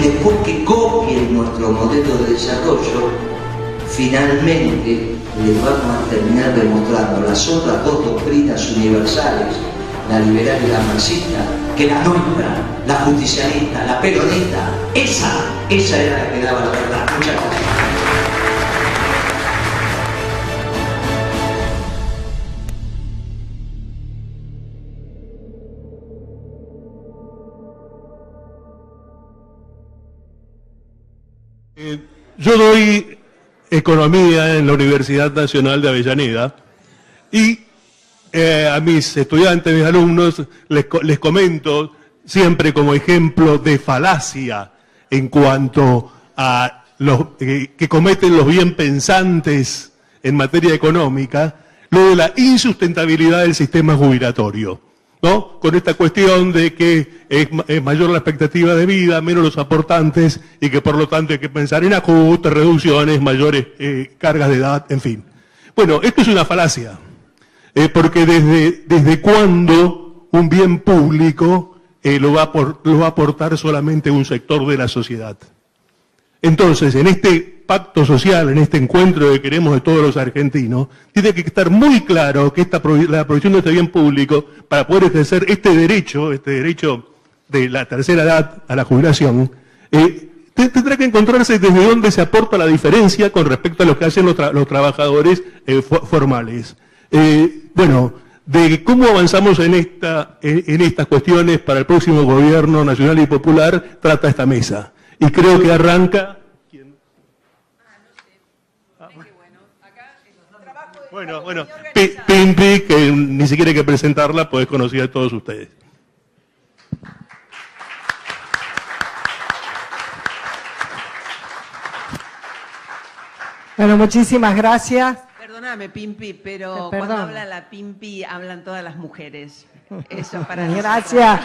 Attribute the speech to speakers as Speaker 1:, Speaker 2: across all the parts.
Speaker 1: después que copien nuestro modelo de desarrollo, finalmente les vamos a terminar demostrando las otras dos doctrinas universales, la liberal y la marxista, que la nuestra, la justicialista, la peronista, esa era la que daba la verdad. Muchas gracias.
Speaker 2: Yo doy economía en la Universidad Nacional de Avellaneda y a mis estudiantes, mis alumnos, les comento siempre como ejemplo de falacia en cuanto a los que cometen los bien pensantes en materia económica, lo de la insustentabilidad del sistema jubilatorio, ¿no? Con esta cuestión de que es mayor la expectativa de vida, menos los aportantes, y que por lo tanto hay que pensar en ajustes, reducciones, mayores cargas de edad, en fin. Bueno, esto es una falacia, porque desde cuándo un bien público lo va a aportar solamente un sector de la sociedad. Entonces, en este pacto social, en este encuentro que queremos de todos los argentinos, tiene que estar muy claro que la provisión de este bien público, para poder ejercer este derecho de la tercera edad a la jubilación, tendrá que encontrarse desde dónde se aporta la diferencia con respecto a lo que hacen los trabajadores formales. Bueno, de cómo avanzamos en estas cuestiones para el próximo gobierno nacional y popular, trata esta mesa. Y creo que arranca... ¿Quién? Bueno, Pimpi, que ni siquiera hay que presentarla, pues es conocida de todos ustedes.
Speaker 3: Bueno, muchísimas gracias.
Speaker 4: Perdóname, Pimpi, pero cuando habla la Pimpi, hablan todas las mujeres. Eso para
Speaker 3: Gracias.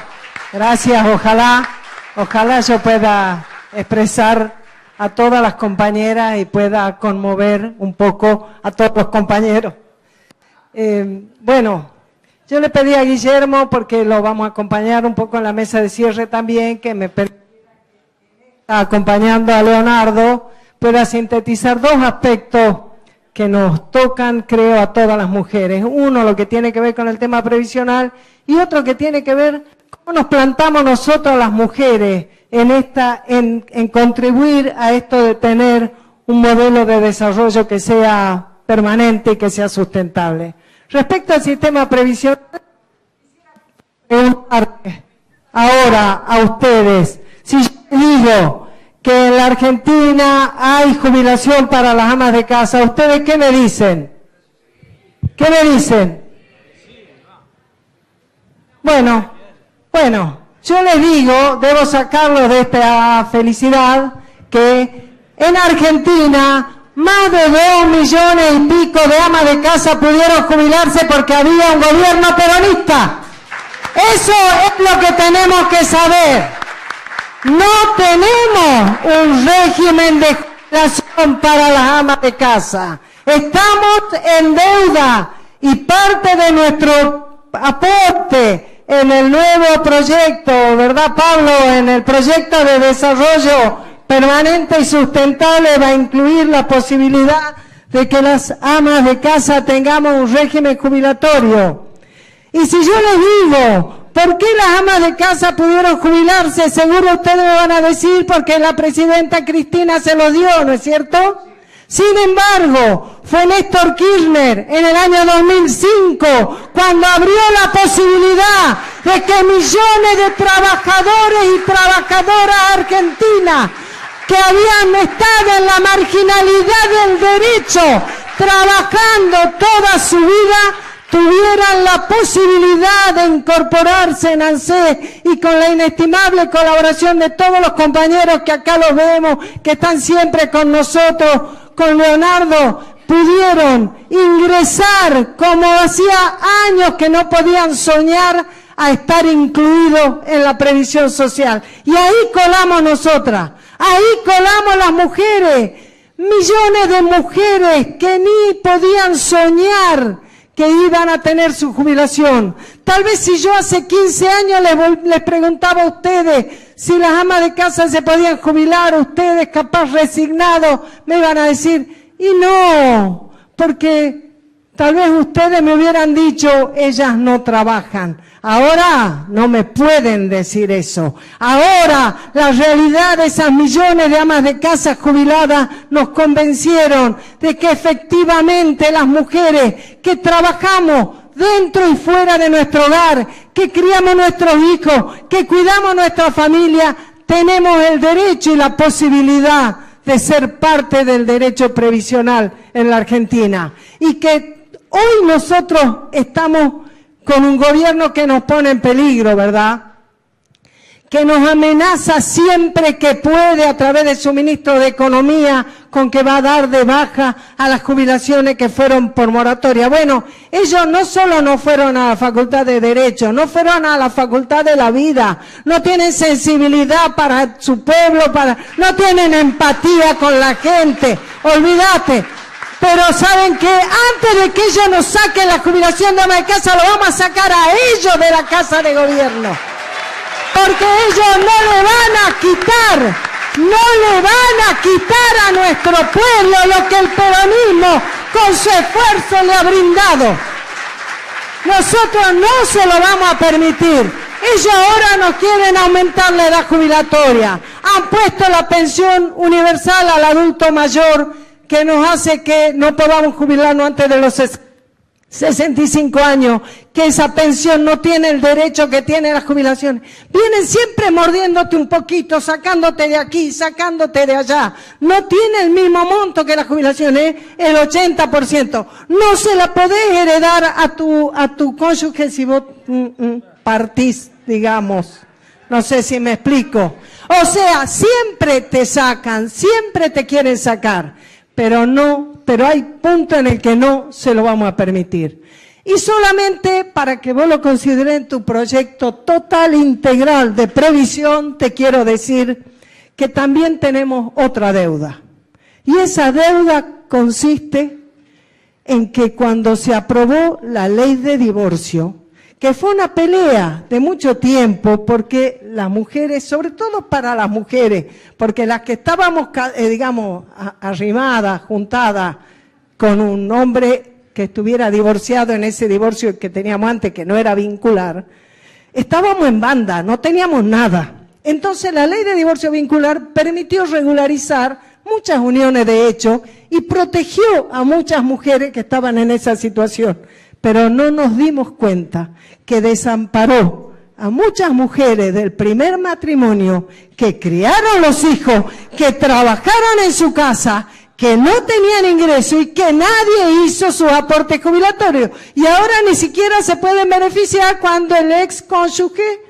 Speaker 3: Ojalá yo pueda expresar a todas las compañeras y pueda conmover un poco a todos los compañeros. Bueno, yo le pedí a Guillermo, porque lo vamos a acompañar un poco en la mesa de cierre también, que me permita, acompañando a Leonardo, pueda sintetizar dos aspectos que nos tocan, creo, a todas las mujeres. Uno, lo que tiene que ver con el tema previsional, y otro que tiene que ver cómo nos plantamos nosotros las mujeres en contribuir a esto de tener un modelo de desarrollo que sea permanente y que sea sustentable. Respecto al sistema previsional, preguntarle ahora a ustedes, si yo digo que en la Argentina hay jubilación para las amas de casa, ¿ustedes qué me dicen? ¿Qué me dicen? Bueno, yo les digo, debo sacarlos de esta felicidad, que en Argentina más de 2 millones y pico de amas de casa pudieron jubilarse porque había un gobierno peronista. Eso es lo que tenemos que saber. No tenemos un régimen de jubilación para las amas de casa. Estamos en deuda y parte de nuestro aporte en el nuevo proyecto, ¿verdad, Pablo? En el proyecto de desarrollo permanente y sustentable va a incluir la posibilidad de que las amas de casa tengamos un régimen jubilatorio. Y si yo les digo, ¿por qué las amas de casa pudieron jubilarse? Seguro ustedes me van a decir, porque la presidenta Cristina se lo dio, ¿no es cierto? Sin embargo, fue Néstor Kirchner en el año 2005 cuando abrió la posibilidad de que millones de trabajadores y trabajadoras argentinas que habían estado en la marginalidad del derecho, trabajando toda su vida, tuvieran la posibilidad de incorporarse en ANSES, y con la inestimable colaboración de todos los compañeros que acá los vemos, que están siempre con nosotros, con Leonardo, pudieron ingresar como hacía años que no podían soñar a estar incluidos en la previsión social. Y ahí colamos nosotras, ahí colamos las mujeres, millones de mujeres que ni podían soñar que iban a tener su jubilación. Tal vez si yo hace 15 años les preguntaba a ustedes si las amas de casa se podían jubilar, ustedes capaz resignados me iban a decir, y no, porque tal vez ustedes me hubieran dicho, ellas no trabajan. Ahora no me pueden decir eso. Ahora la realidad de esas millones de amas de casa jubiladas nos convencieron de que efectivamente las mujeres que trabajamos dentro y fuera de nuestro hogar, que criamos nuestros hijos, que cuidamos nuestra familia, tenemos el derecho y la posibilidad de ser parte del derecho previsional en la Argentina. Y que hoy nosotros estamos con un gobierno que nos pone en peligro, ¿verdad? Que nos amenaza siempre que puede a través de su ministro de Economía con que va a dar de baja a las jubilaciones que fueron por moratoria. Bueno, ellos no solo no fueron a la Facultad de Derecho, no fueron a la Facultad de la Vida, no tienen sensibilidad para su pueblo, no tienen empatía con la gente, olvídate. Pero ¿saben qué? Antes de que ellos nos saquen la jubilación de ama de casa, lo vamos a sacar a ellos de la Casa de Gobierno. Porque ellos no le van a quitar a nuestro pueblo lo que el peronismo con su esfuerzo le ha brindado. Nosotros no se lo vamos a permitir. Ellos ahora nos quieren aumentar la edad jubilatoria. Han puesto la pensión universal al adulto mayor, que nos hace que no podamos jubilarnos antes de los 65 años, que esa pensión no tiene el derecho que tiene la jubilación. Vienen siempre mordiéndote un poquito, sacándote de aquí, sacándote de allá. No tiene el mismo monto que la jubilación, el 80%. No se la podés heredar a tu cónyuge si vos partís, digamos. No sé si me explico. O sea, siempre te sacan, siempre te quieren sacar. Pero hay punto en el que no se lo vamos a permitir. Y solamente para que vos lo consideres en tu proyecto total, integral de previsión, te quiero decir que también tenemos otra deuda. Y esa deuda consiste en que cuando se aprobó la ley de divorcio, que fue una pelea de mucho tiempo, porque las mujeres, sobre todo para las mujeres, porque las que estábamos, digamos, arrimadas, juntadas con un hombre que estuviera divorciado en ese divorcio que teníamos antes, que no era vincular, estábamos en banda, no teníamos nada. Entonces la ley de divorcio vincular permitió regularizar muchas uniones de hecho y protegió a muchas mujeres que estaban en esa situación. Pero no nos dimos cuenta que desamparó a muchas mujeres del primer matrimonio que criaron los hijos, que trabajaron en su casa, que no tenían ingreso y que nadie hizo sus aportes jubilatorios. Y ahora ni siquiera se pueden beneficiar cuando el ex cónyuge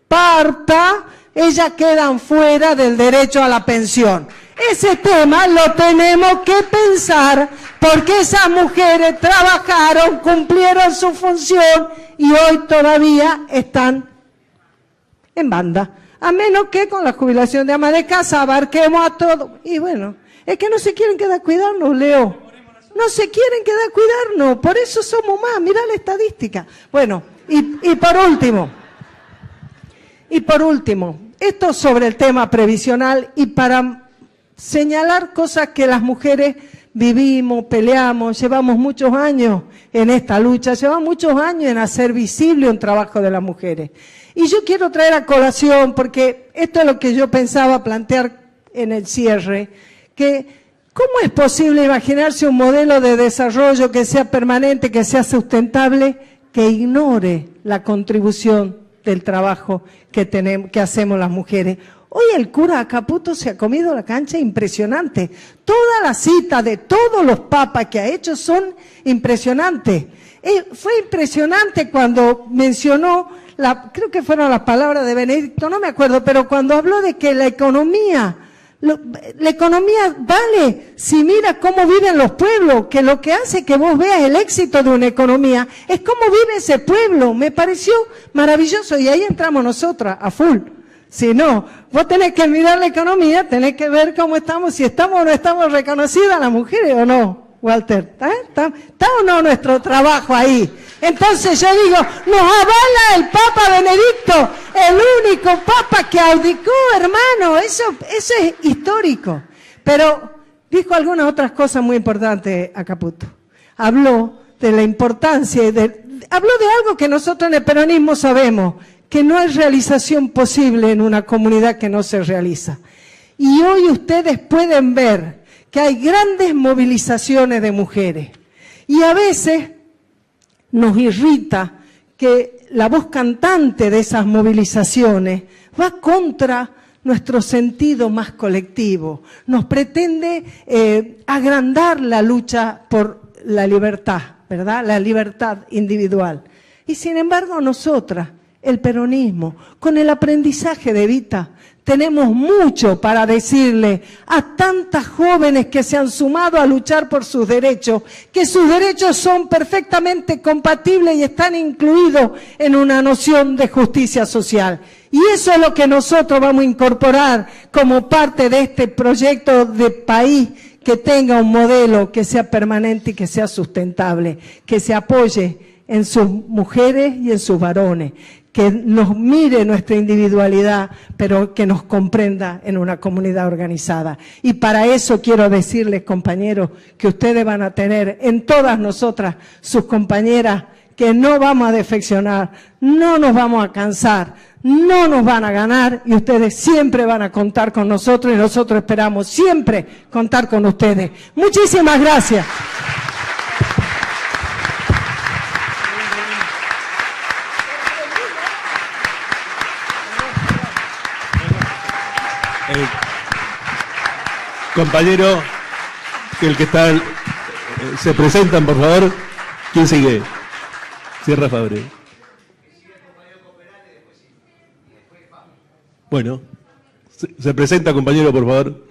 Speaker 3: parta, ellas quedan fuera del derecho a la pensión. Ese tema lo tenemos que pensar porque esas mujeres trabajaron, cumplieron su función y hoy todavía están en banda. A menos que con la jubilación de ama de casa abarquemos a todo. Y bueno, es que no se quieren quedar a cuidarnos, Leo. No se quieren quedar a cuidarnos, por eso somos más. Mirá la estadística. Bueno, y por último, esto sobre el tema previsional y para señalar cosas que las mujeres vivimos, peleamos, llevamos muchos años en esta lucha, llevamos muchos años en hacer visible un trabajo de las mujeres. Y yo quiero traer a colación, porque esto es lo que yo pensaba plantear en el cierre, que ¿cómo es posible imaginarse un modelo de desarrollo que sea permanente, que sea sustentable, que ignore la contribución del trabajo que hacemos las mujeres? Hoy el cura Caputo se ha comido la cancha impresionante. Toda la cita de todos los papas que ha hecho son impresionantes. Fue impresionante cuando mencionó, creo que fueron las palabras de Benedicto, no me acuerdo, pero cuando habló de que la economía vale si mira cómo viven los pueblos, que lo que hace que vos veas el éxito de una economía es cómo vive ese pueblo. Me pareció maravilloso y ahí entramos nosotras a full. Si no, vos tenés que mirar la economía, tenés que ver cómo estamos, si estamos o no estamos reconocidas las mujeres o no. Walter, ¿está o no nuestro trabajo ahí? Entonces yo digo, nos avala el Papa Benedicto, el único Papa que abdicó, hermano, eso es histórico. Pero dijo algunas otras cosas muy importantes a Caputo. Habló de la importancia, habló de algo que nosotros en el peronismo sabemos, que no hay realización posible en una comunidad que no se realiza. Y hoy ustedes pueden ver que hay grandes movilizaciones de mujeres. Y a veces nos irrita que la voz cantante de esas movilizaciones va contra nuestro sentido más colectivo. Nos pretende agrandar la lucha por la libertad, ¿verdad? La libertad individual. Y sin embargo nosotras, el peronismo, con el aprendizaje de Evita, tenemos mucho para decirle a tantas jóvenes que se han sumado a luchar por sus derechos, que sus derechos son perfectamente compatibles y están incluidos en una noción de justicia social. Y eso es lo que nosotros vamos a incorporar como parte de este proyecto de país que tenga un modelo que sea permanente y que sea sustentable, que se apoye en sus mujeres y en sus varones, que nos mire nuestra individualidad, pero que nos comprenda en una comunidad organizada. Y para eso quiero decirles, compañeros, que ustedes van a tener en todas nosotras, sus compañeras, que no vamos a defeccionar, no nos vamos a cansar, no nos van a ganar y ustedes siempre van a contar con nosotros y nosotros esperamos siempre contar con ustedes. Muchísimas gracias.
Speaker 2: Compañero, el que está, se presentan, por favor. ¿Quién sigue? Sierra Fabre. Bueno, se presenta, compañero, por favor.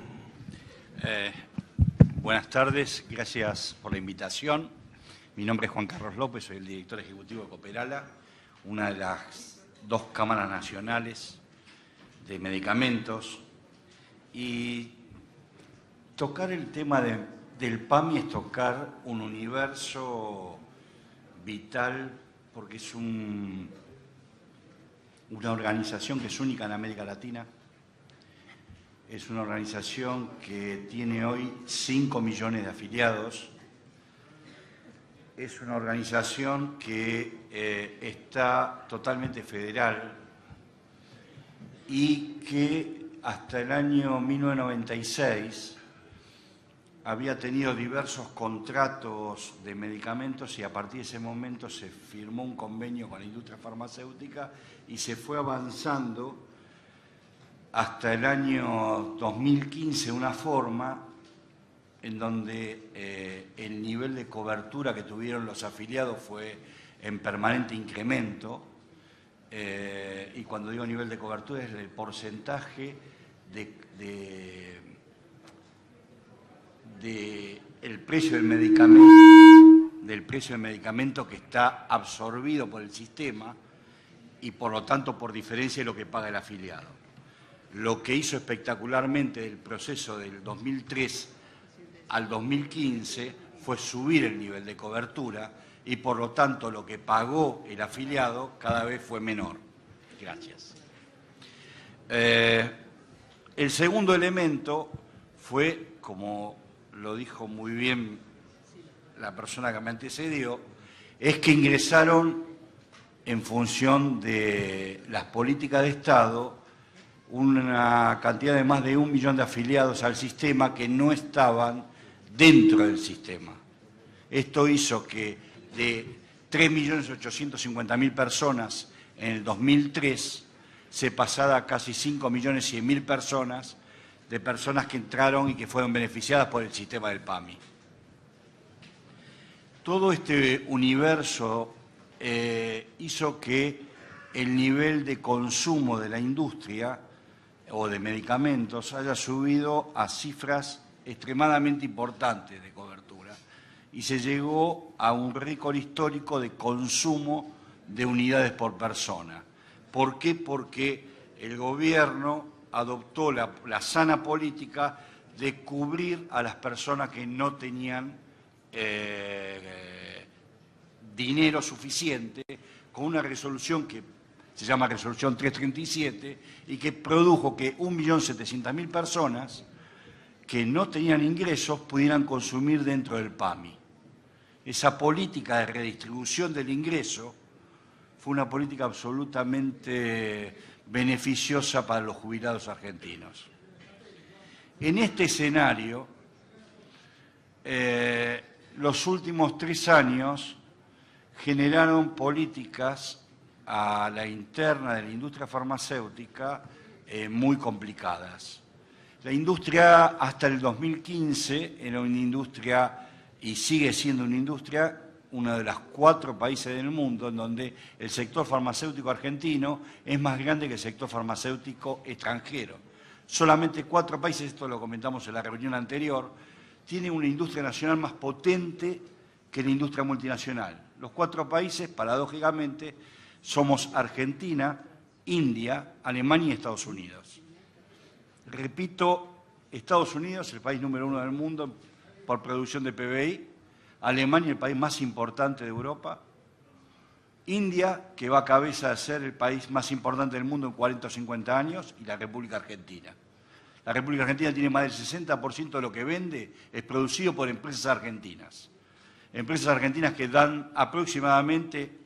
Speaker 5: Buenas tardes, gracias por la invitación. Mi nombre es Juan Carlos López, soy el director ejecutivo de Cooperala, una de las 2 cámaras nacionales de medicamentos. Y tocar el tema del PAMI es tocar un universo vital, porque es una organización que es única en América Latina. Es una organización que tiene hoy 5 millones de afiliados. Es una organización que está totalmente federal y que hasta el año 1996 había tenido diversos contratos de medicamentos y a partir de ese momento se firmó un convenio con la industria farmacéutica y se fue avanzando hasta el año 2015 de una forma en donde el nivel de cobertura que tuvieron los afiliados fue en permanente incremento. Y cuando digo nivel de cobertura es el porcentaje el precio del medicamento que está absorbido por el sistema y por lo tanto por diferencia de lo que paga el afiliado. Lo que hizo espectacularmente del proceso del 2003 al 2015 fue subir el nivel de cobertura y por lo tanto lo que pagó el afiliado cada vez fue menor. Gracias. El segundo elemento fue, como lo dijo muy bien la persona que me antecedió, es que ingresaron en función de las políticas de Estado una cantidad de más de 1 millón de afiliados al sistema que no estaban dentro del sistema. Esto hizo que de 3.850.000 personas en el 2003 se pasara a casi 5.100.000 personas de personas que entraron y que fueron beneficiadas por el sistema del PAMI. Todo este universo hizo que el nivel de consumo de la industria o de medicamentos haya subido a cifras extremadamente importantes de cobertura y se llegó a un récord histórico de consumo de unidades por persona. ¿Por qué? Porque el gobierno adoptó la sana política de cubrir a las personas que no tenían dinero suficiente con una resolución que se llama Resolución 337 y que produjo que 1.700.000 personas que no tenían ingresos pudieran consumir dentro del PAMI. Esa política de redistribución del ingreso fue una política absolutamente beneficiosa para los jubilados argentinos. En este escenario, los últimos 3 años generaron políticas a la interna de la industria farmacéutica muy complicadas. La industria hasta el 2015 era una industria, y sigue siendo una industria, uno de los 4 países del mundo en donde el sector farmacéutico argentino es más grande que el sector farmacéutico extranjero. Solamente 4 países, esto lo comentamos en la reunión anterior, tienen una industria nacional más potente que la industria multinacional. Los 4 países, paradójicamente, somos Argentina, India, Alemania y Estados Unidos. Repito, Estados Unidos, el país número 1 del mundo por producción de PBI, Alemania, el país más importante de Europa, India, que va a cabeza de ser el país más importante del mundo en 40 o 50 años, y la República Argentina. La República Argentina tiene más del 60% de lo que vende, es producido por empresas argentinas. Empresas argentinas que dan aproximadamente,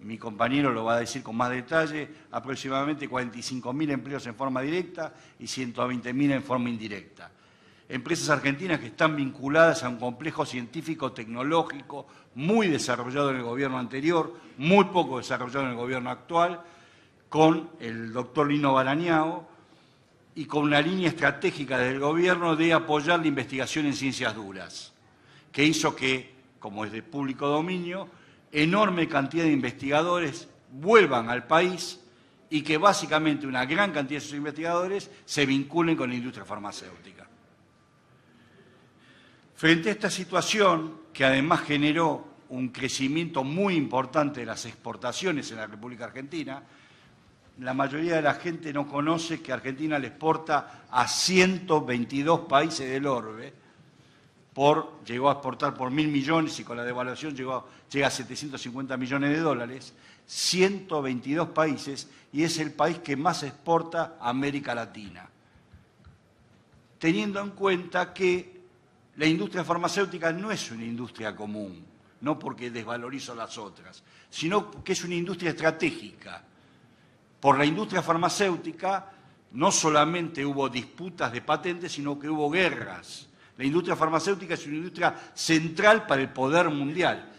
Speaker 5: mi compañero lo va a decir con más detalle, aproximadamente 45.000 empleos en forma directa y 120.000 en forma indirecta. Empresas argentinas que están vinculadas a un complejo científico-tecnológico muy desarrollado en el gobierno anterior, muy poco desarrollado en el gobierno actual, con el doctor Lino Barañao y con una línea estratégica del gobierno de apoyar la investigación en ciencias duras, que hizo que, como es de público dominio, enorme cantidad de investigadores vuelvan al país y que básicamente una gran cantidad de esos investigadores se vinculen con la industria farmacéutica. Frente a esta situación, que además generó un crecimiento muy importante de las exportaciones en la República Argentina, la mayoría de la gente no conoce que Argentina le exporta a 122 países del orbe, llegó a exportar por 1.000 millones y con la devaluación llega a 750 millones de dólares, 122 países, y es el país que más exporta a América Latina. Teniendo en cuenta que la industria farmacéutica no es una industria común, no porque desvalorizo las otras, sino que es una industria estratégica. Por la industria farmacéutica no solamente hubo disputas de patentes, sino que hubo guerras. La industria farmacéutica es una industria central para el poder mundial.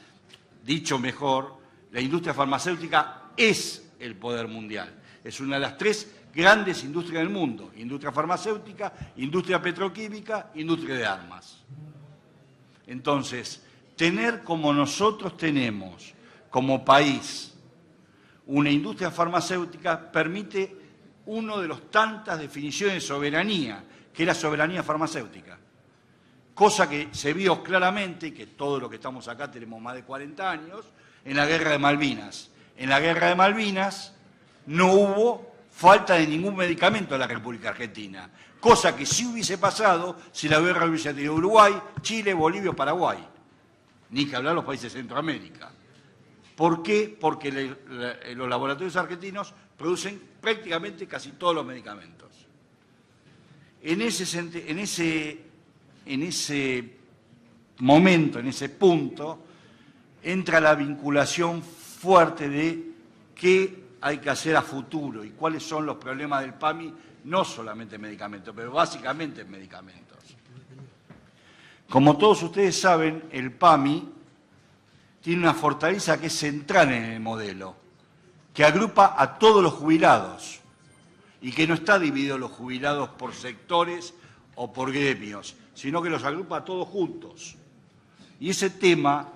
Speaker 5: Dicho mejor, la industria farmacéutica es el poder mundial. Es una de las 3 grandes industrias del mundo: industria farmacéutica, industria petroquímica, industria de armas. Entonces, tener como nosotros tenemos como país una industria farmacéutica permite una de las tantas definiciones de soberanía, que es la soberanía farmacéutica. Cosa que se vio claramente, y que todos los que estamos acá tenemos más de 40 años, en la Guerra de Malvinas. En la Guerra de Malvinas no hubo falta de ningún medicamento en la República Argentina, cosa que sí hubiese pasado si la guerra hubiese tenido Uruguay, Chile, Bolivia o Paraguay, ni que hablar los países de Centroamérica. ¿Por qué? Porque los laboratorios argentinos producen prácticamente casi todos los medicamentos. En ese momento, en ese punto, entra la vinculación fuerte de qué hay que hacer a futuro y cuáles son los problemas del PAMI, no solamente medicamentos, pero básicamente medicamentos. Como todos ustedes saben, el PAMI tiene una fortaleza que es central en el modelo, que agrupa a todos los jubilados y que no está dividido los jubilados por sectores o por gremios, sino que los agrupa a todos juntos. Y ese tema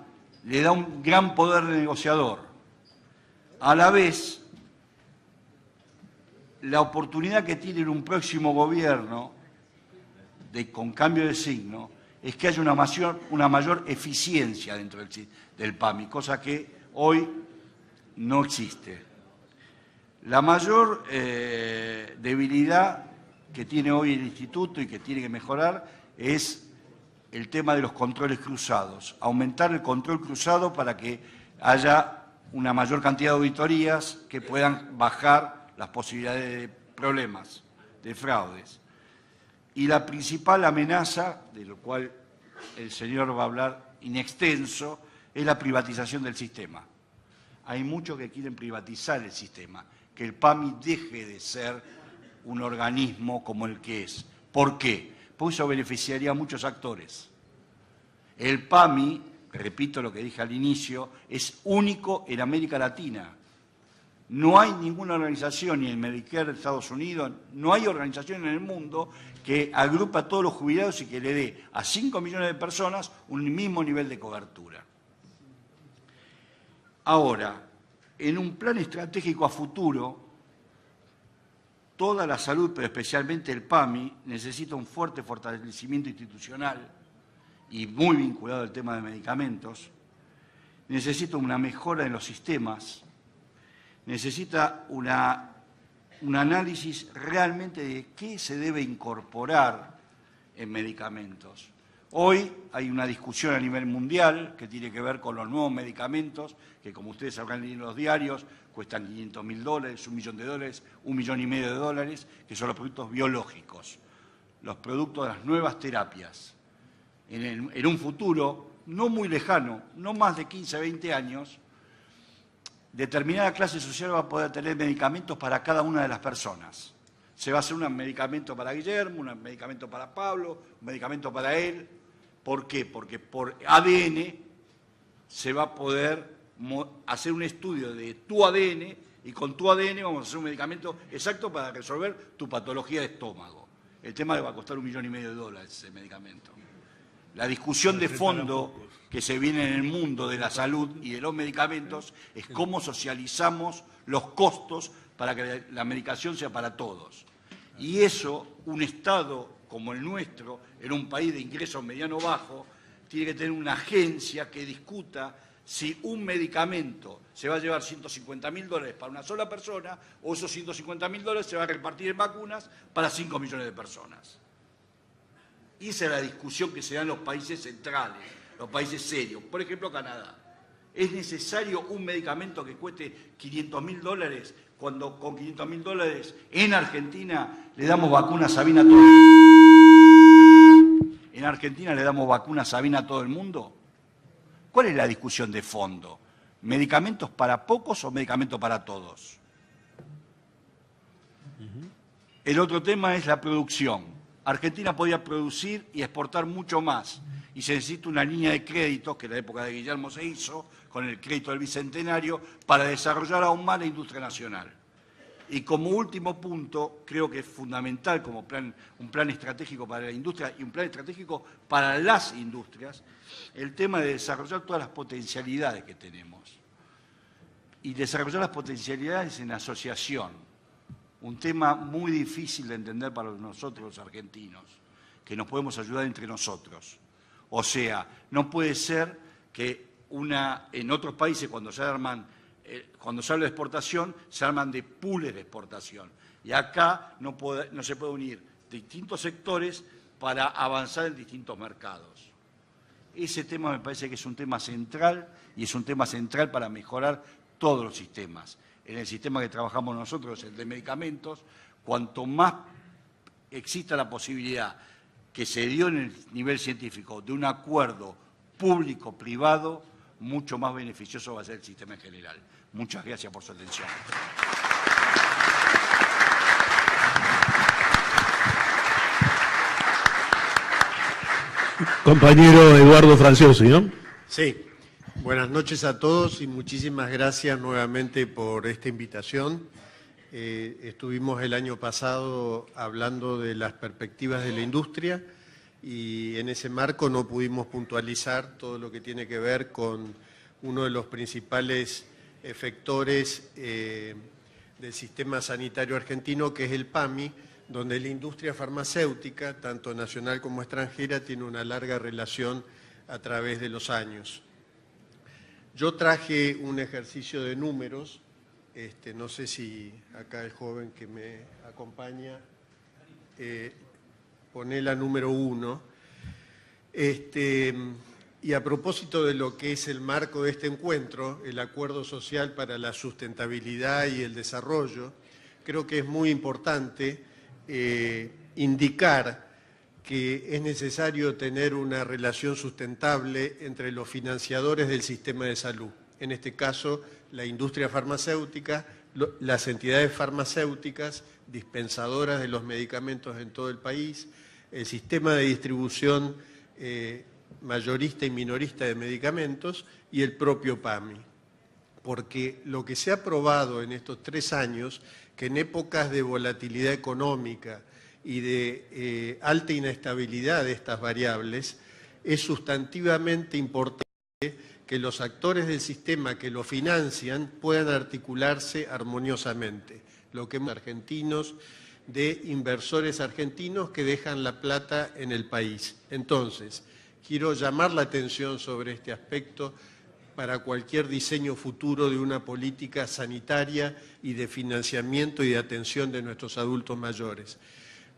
Speaker 5: le da un gran poder de negociador. A la vez, la oportunidad que tiene un próximo gobierno, con cambio de signo, es que haya una mayor eficiencia dentro del PAMI, cosa que hoy no existe. La mayor debilidad que tiene hoy el instituto y que tiene que mejorar es el tema de los controles cruzados, aumentar el control cruzado para que haya una mayor cantidad de auditorías que puedan bajar las posibilidades de problemas, de fraudes. Y la principal amenaza, de lo cual el señor va a hablar in extenso, es la privatización del sistema. Hay muchos que quieren privatizar el sistema, que el PAMI deje de ser un organismo como el que es. ¿Por qué? Porque eso beneficiaría a muchos actores. El PAMI, repito lo que dije al inicio, es único en América Latina. No hay ninguna organización, ni el Medicare de Estados Unidos, no hay organización en el mundo que agrupe a todos los jubilados y que le dé a 5 millones de personas un mismo nivel de cobertura. Ahora, en un plan estratégico a futuro, toda la salud, pero especialmente el PAMI, necesita un fuerte fortalecimiento institucional y muy vinculado al tema de medicamentos, necesita una mejora en los sistemas, necesita un análisis realmente de qué se debe incorporar en medicamentos. Hoy hay una discusión a nivel mundial que tiene que ver con los nuevos medicamentos, que como ustedes habrán leído en los diarios, cuestan $500.000, $1 millón, $1,5 millones, que son los productos biológicos, los productos de las nuevas terapias. En un futuro no muy lejano, no más de 15, 20 años, determinada clase social va a poder tener medicamentos para cada una de las personas. Se va a hacer un medicamento para Guillermo, un medicamento para Pablo, un medicamento para él. ¿Por qué? Porque por ADN se va a poder hacer un estudio de tu ADN y con tu ADN vamos a hacer un medicamento exacto para resolver tu patología de estómago. El tema le va a costar $1,5 millones ese medicamento. La discusión de fondo que se viene en el mundo de la salud y de los medicamentos es cómo socializamos los costos para que la medicación sea para todos. Y eso, un Estado como el nuestro, en un país de ingresos mediano-bajo, tiene que tener una agencia que discuta si un medicamento se va a llevar $150.000 para una sola persona o esos $150.000 se va a repartir en vacunas para 5 millones de personas. Y esa es la discusión que se da en los países centrales, los países serios. Por ejemplo, Canadá. ¿Es necesario un medicamento que cueste $500.000 cuando con $500.000 en Argentina le damos vacuna Sabina a todo el mundo? ¿En Argentina le damos vacuna Sabina a todo el mundo? ¿Cuál es la discusión de fondo? ¿Medicamentos para pocos o medicamentos para todos? El otro tema es la producción. Argentina podía producir y exportar mucho más y se necesita una línea de créditos, que en la época de Guillermo se hizo, con el crédito del Bicentenario, para desarrollar aún más la industria nacional. Y como último punto, creo que es fundamental como un plan estratégico para la industria y un plan estratégico para las industrias, el tema de desarrollar todas las potencialidades que tenemos. Y desarrollar las potencialidades en asociación, un tema muy difícil de entender para nosotros los argentinos, que nos podemos ayudar entre nosotros. O sea, no puede ser que en otros países cuando se habla de exportación, se arman de pools de exportación. Y acá no se puede unir distintos sectores para avanzar en distintos mercados. Ese tema me parece que es un tema central y es un tema central para mejorar todos los sistemas. En el sistema que trabajamos nosotros, el de medicamentos, cuanto más exista la posibilidad que se dio en el nivel científico de un acuerdo público-privado, mucho más beneficioso va a ser el sistema en general. Muchas gracias por su atención.
Speaker 2: Compañero Eduardo Franciosi, ¿no?
Speaker 6: Sí. Buenas noches a todos y muchísimas gracias nuevamente por esta invitación. Estuvimos el año pasado hablando de las perspectivas de la industria y en ese marco no pudimos puntualizar todo lo que tiene que ver con uno de los principales efectores del sistema sanitario argentino, que es el PAMI, donde la industria farmacéutica, tanto nacional como extranjera, tiene una larga relación a través de los años. Yo traje un ejercicio de números, no sé si acá el joven que me acompaña pone la número 1. Y a propósito de lo que es el marco de este encuentro, el Acuerdo Social para la Sustentabilidad y el Desarrollo, creo que es muy importante indicar que es necesario tener una relación sustentable entre los financiadores del sistema de salud. En este caso, la industria farmacéutica, las entidades farmacéuticas, dispensadoras de los medicamentos en todo el país, el sistema de distribución mayorista y minorista de medicamentos y el propio PAMI. Porque lo que se ha probado en estos 3 años, que en épocas de volatilidad económica y de alta inestabilidad de estas variables, es sustantivamente importante que los actores del sistema que lo financian puedan articularse armoniosamente. Lo que hemos argentinos, de inversores argentinos que dejan la plata en el país. Entonces, quiero llamar la atención sobre este aspecto para cualquier diseño futuro de una política sanitaria y de financiamiento y de atención de nuestros adultos mayores.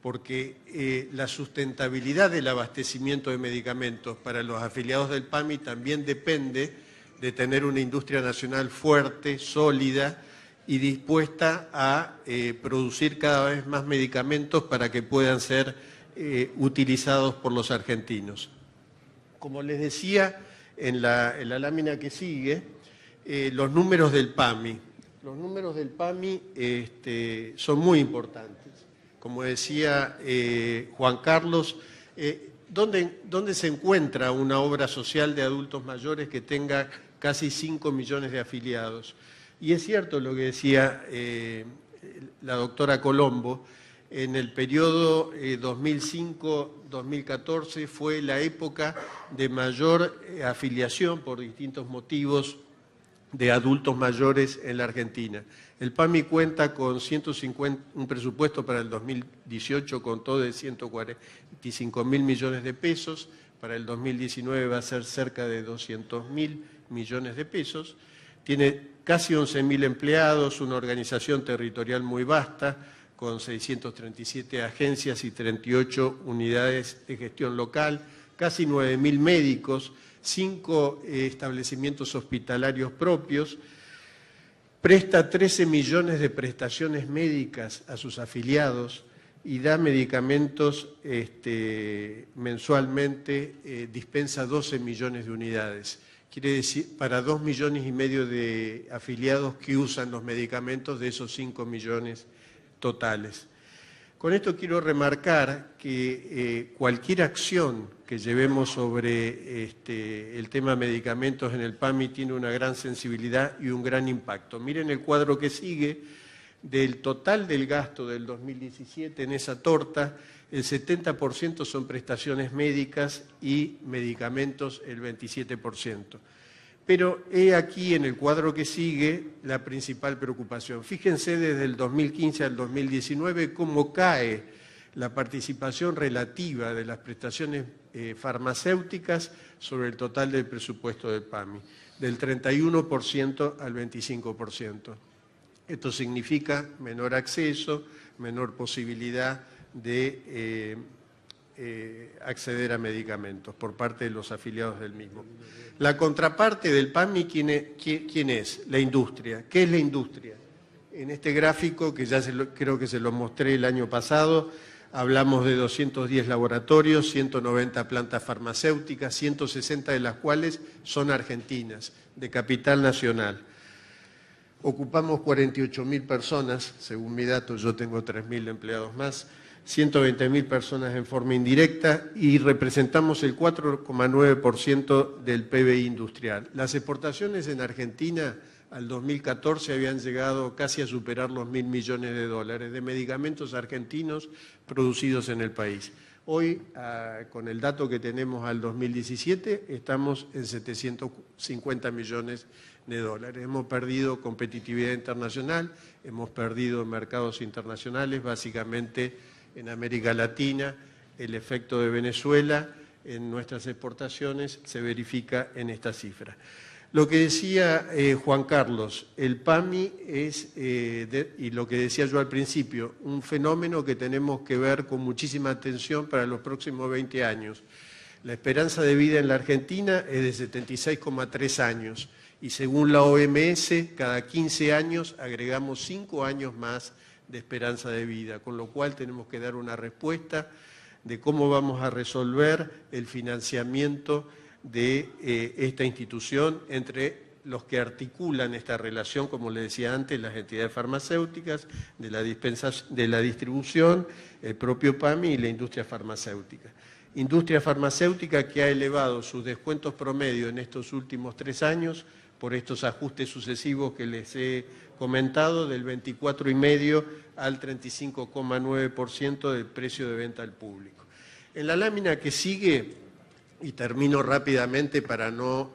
Speaker 6: Porque la sustentabilidad del abastecimiento de medicamentos para los afiliados del PAMI también depende de tener una industria nacional fuerte, sólida y dispuesta a producir cada vez más medicamentos para que puedan ser utilizados por los argentinos. Como les decía en la lámina que sigue, los números del PAMI. Los números del PAMI son muy importantes. Como decía Juan Carlos, ¿dónde se encuentra una obra social de adultos mayores que tenga casi 5 millones de afiliados? Y es cierto lo que decía la doctora Colombo, en el periodo 2005-2014 fue la época de mayor afiliación por distintos motivos de adultos mayores en la Argentina. El PAMI cuenta con un presupuesto para el 2018 contó de 145.000 millones de pesos, para el 2019 va a ser cerca de 200.000 millones de pesos, tiene casi 11.000 empleados, una organización territorial muy vasta, con 637 agencias y 38 unidades de gestión local, casi 9.000 médicos, 5 establecimientos hospitalarios propios, presta 13 millones de prestaciones médicas a sus afiliados y da medicamentos mensualmente, dispensa 12 millones de unidades. Quiere decir, para 2,5 millones de afiliados que usan los medicamentos de esos 5 millones totales. Con esto quiero remarcar que cualquier acción que llevemos sobre el tema medicamentos en el PAMI tiene una gran sensibilidad y un gran impacto. Miren el cuadro que sigue, del total del gasto del 2017 en esa torta, el 70% son prestaciones médicas y medicamentos el 27%. Pero he aquí en el cuadro que sigue la principal preocupación. Fíjense desde el 2015 al 2019 cómo cae la participación relativa de las prestaciones farmacéuticas sobre el total del presupuesto del PAMI, del 31% al 25%. Esto significa menor acceso, menor posibilidad de acceder a medicamentos por parte de los afiliados del mismo. La contraparte del PAMI, ¿quién es? La industria. ¿Qué es la industria? En este gráfico, que ya creo que se lo mostré el año pasado, hablamos de 210 laboratorios, 190 plantas farmacéuticas, 160 de las cuales son argentinas, de capital nacional. Ocupamos 48.000 personas, según mi dato, yo tengo 3.000 empleados más, 120.000 personas en forma indirecta y representamos el 4,9% del PBI industrial. Las exportaciones en Argentina al 2014 habían llegado casi a superar los 1.000 millones de dólares de medicamentos argentinos producidos en el país. Hoy, con el dato que tenemos al 2017, estamos en 750 millones de dólares. Hemos perdido competitividad internacional, hemos perdido mercados internacionales, básicamente en América Latina. El efecto de Venezuela en nuestras exportaciones se verifica en esta cifra. Lo que decía Juan Carlos, el PAMI es, y lo que decía yo al principio, un fenómeno que tenemos que ver con muchísima atención para los próximos 20 años. La esperanza de vida en la Argentina es de 76,3 años y según la OMS, cada 15 años agregamos 5 años más de esperanza de vida, con lo cual tenemos que dar una respuesta de cómo vamos a resolver el financiamiento de esta institución entre los que articulan esta relación, como le decía antes, las entidades farmacéuticas, de la distribución, el propio PAMI y la industria farmacéutica. Industria farmacéutica que ha elevado sus descuentos promedio en estos últimos 3 años por estos ajustes sucesivos que les he comentado, del 24,5% al 35,9% del precio de venta al público. En la lámina que sigue, y termino rápidamente para no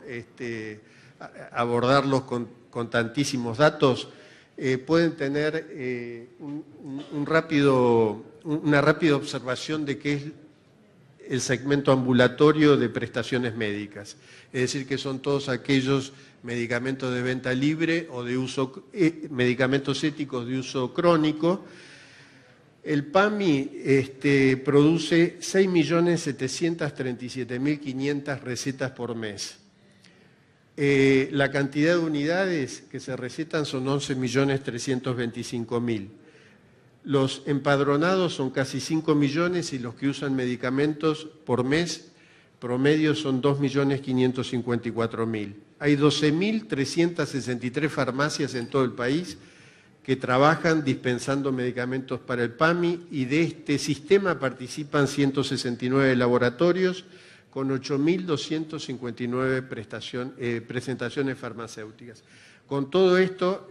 Speaker 6: abordarlos con tantísimos datos, pueden tener una rápida observación de qué es el segmento ambulatorio de prestaciones médicas, es decir, que son todos aquellos medicamentos de venta libre o de uso, medicamentos éticos de uso crónico. El PAMI produce 6.737.500 recetas por mes. La cantidad de unidades que se recetan son 11.325.000. Los empadronados son casi 5 millones y los que usan medicamentos por mes promedio son 2.554.000. Hay 12.363 farmacias en todo el país que trabajan dispensando medicamentos para el PAMI y de este sistema participan 169 laboratorios con 8.259 presentaciones farmacéuticas. Con todo esto,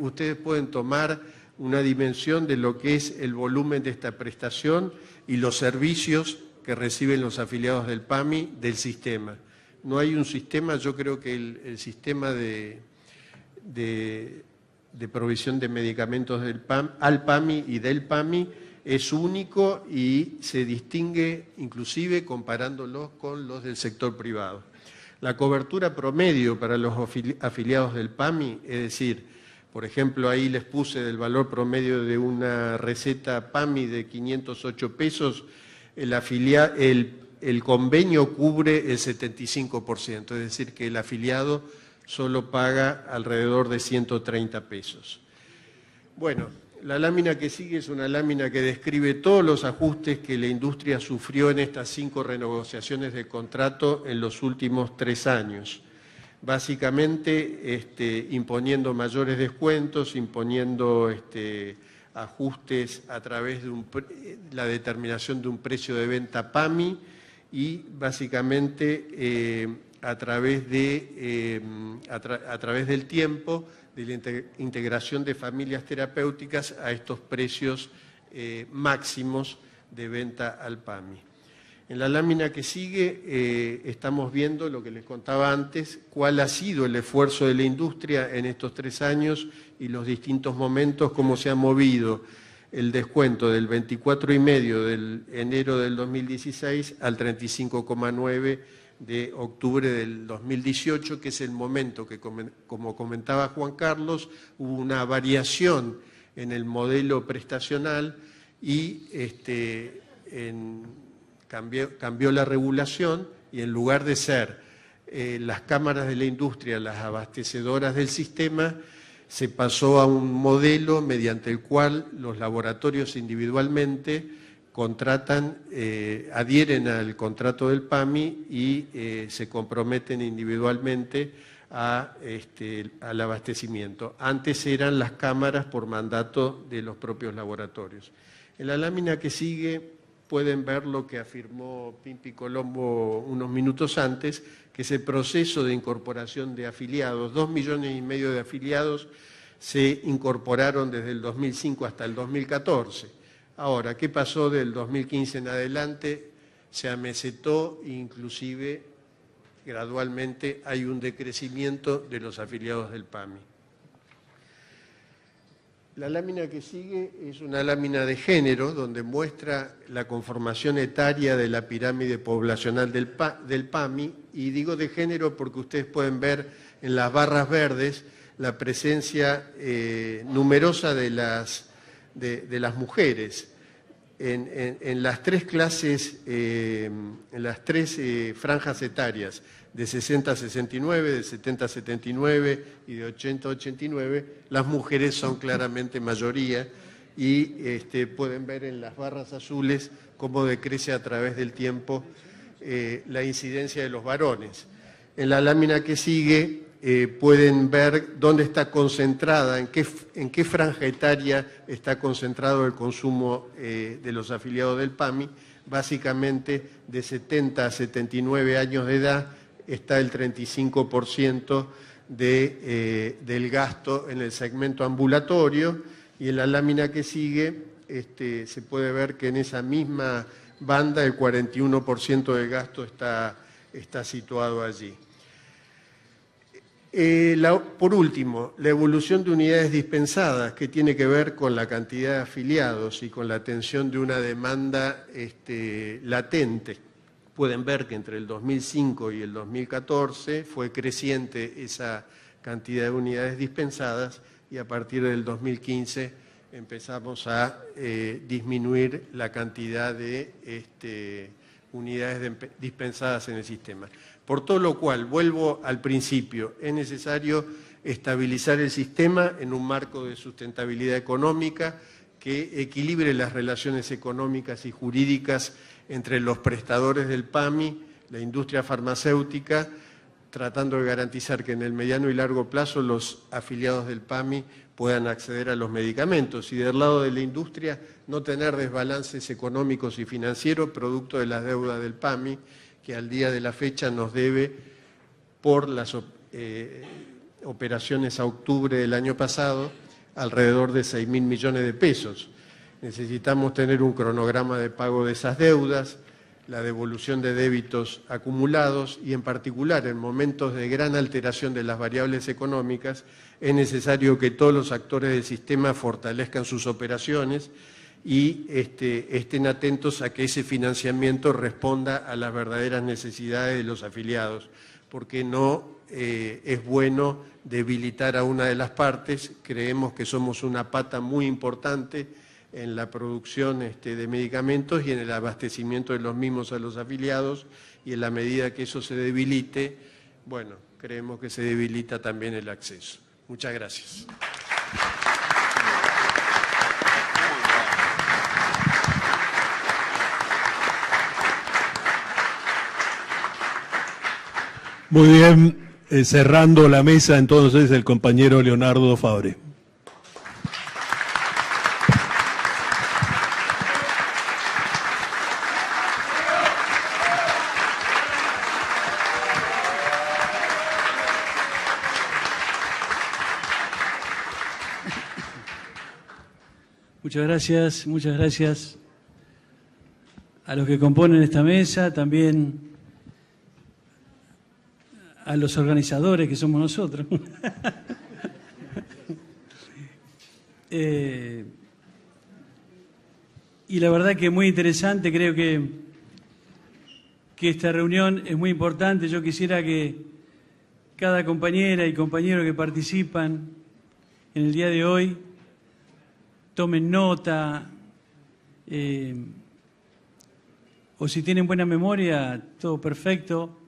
Speaker 6: ustedes pueden tomar una dimensión de lo que es el volumen de esta prestación y los servicios que reciben los afiliados del PAMI del sistema. No hay un sistema, yo creo que el sistema de provisión de medicamentos al PAMI y del PAMI es único y se distingue inclusive comparándolos con los del sector privado. La cobertura promedio para los afiliados del PAMI, es decir, por ejemplo, ahí les puse del valor promedio de una receta PAMI de 508 pesos, el convenio cubre el 75%, es decir, que el afiliado solo paga alrededor de 130 pesos. Bueno, la lámina que sigue es una lámina que describe todos los ajustes que la industria sufrió en estas 5 renegociaciones de contrato en los últimos 3 años. Básicamente imponiendo mayores descuentos, imponiendo ajustes a través de la determinación de un precio de venta PAMI y básicamente a través del tiempo de la integración de familias terapéuticas a estos precios máximos de venta al PAMI. En la lámina que sigue estamos viendo lo que les contaba antes, cuál ha sido el esfuerzo de la industria en estos 3 años y los distintos momentos, cómo se ha movido el descuento del 24,5 del enero del 2016 al 35,9 de octubre del 2018, que es el momento que, como comentaba Juan Carlos, hubo una variación en el modelo prestacional y cambió la regulación y en lugar de ser las cámaras de la industria las abastecedoras del sistema, se pasó a un modelo mediante el cual los laboratorios individualmente contratan, adhieren al contrato del PAMI y se comprometen individualmente al abastecimiento. Antes eran las cámaras por mandato de los propios laboratorios. En la lámina que sigue pueden ver lo que afirmó Pimpi Colombo unos minutos antes, que es el proceso de incorporación de afiliados. 2,5 millones de afiliados se incorporaron desde el 2005 hasta el 2014. Ahora, ¿qué pasó del 2015 en adelante? Se amesetó e inclusive gradualmente hay un decrecimiento de los afiliados del PAMI. La lámina que sigue es una lámina de género donde muestra la conformación etaria de la pirámide poblacional del PAMI, y digo de género porque ustedes pueden ver en las barras verdes la presencia numerosa de las mujeres. en las tres clases, en las tres franjas etarias, de 60 a 69, de 70 a 79 y de 80 a 89, las mujeres son claramente mayoría y pueden ver en las barras azules cómo decrece a través del tiempo la incidencia de los varones. En la lámina que sigue pueden ver dónde está concentrada, en qué franja etaria está concentrado el consumo de los afiliados del PAMI. Básicamente, de 70 a 79 años de edad está el 35% del gasto en el segmento ambulatorio, y en la lámina que sigue se puede ver que en esa misma banda el 41% del gasto está situado allí. Por último, la evolución de unidades dispensadas, que tiene que ver con la cantidad de afiliados y con la atención de una demanda latente. Pueden ver que entre el 2005 y el 2014 fue creciente esa cantidad de unidades dispensadas, y a partir del 2015 empezamos a disminuir la cantidad de unidades dispensadas en el sistema. Por todo lo cual, vuelvo al principio, es necesario estabilizar el sistema en un marco de sustentabilidad económica que equilibre las relaciones económicas y jurídicas entre los prestadores del PAMI, la industria farmacéutica, tratando de garantizar que en el mediano y largo plazo los afiliados del PAMI puedan acceder a los medicamentos, y del lado de la industria no tener desbalances económicos y financieros producto de las deudas del PAMI, que al día de la fecha nos debe por las operaciones a octubre del año pasado alrededor de 6.000 millones de pesos. Necesitamos tener un cronograma de pago de esas deudas, la devolución de débitos acumulados, y en particular en momentos de gran alteración de las variables económicas es necesario que todos los actores del sistema fortalezcan sus operaciones y estén atentos a que ese financiamiento responda a las verdaderas necesidades de los afiliados, porque no es bueno debilitar a una de las partes. Creemos que somos una pata muy importante en la producción de medicamentos y en el abastecimiento de los mismos a los afiliados, y en la medida que eso se debilite, bueno, creemos que se debilita también el acceso. Muchas gracias.
Speaker 2: Muy bien, cerrando la mesa entonces el compañero Leonardo Fabre.
Speaker 7: Muchas gracias a los que componen esta mesa, también a los organizadores que somos nosotros. Y la verdad que es muy interesante, creo que esta reunión es muy importante. Yo quisiera que cada compañera y compañero que participan en el día de hoy tomen nota, o si tienen buena memoria, todo perfecto,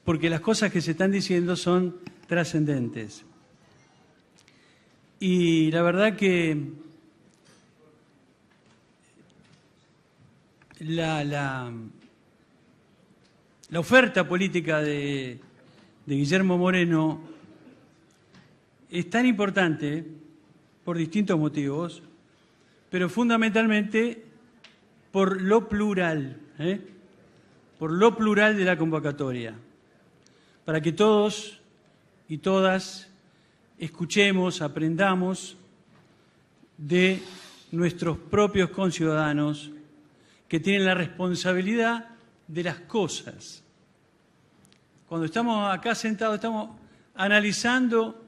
Speaker 7: porque las cosas que se están diciendo son trascendentes. Y la verdad que la oferta política de Guillermo Moreno es tan importante por distintos motivos, pero fundamentalmente por lo plural, por lo plural de la convocatoria, para que todos y todas escuchemos, aprendamos de nuestros propios conciudadanos que tienen la responsabilidad de las cosas. Cuando estamos acá sentados, estamos analizando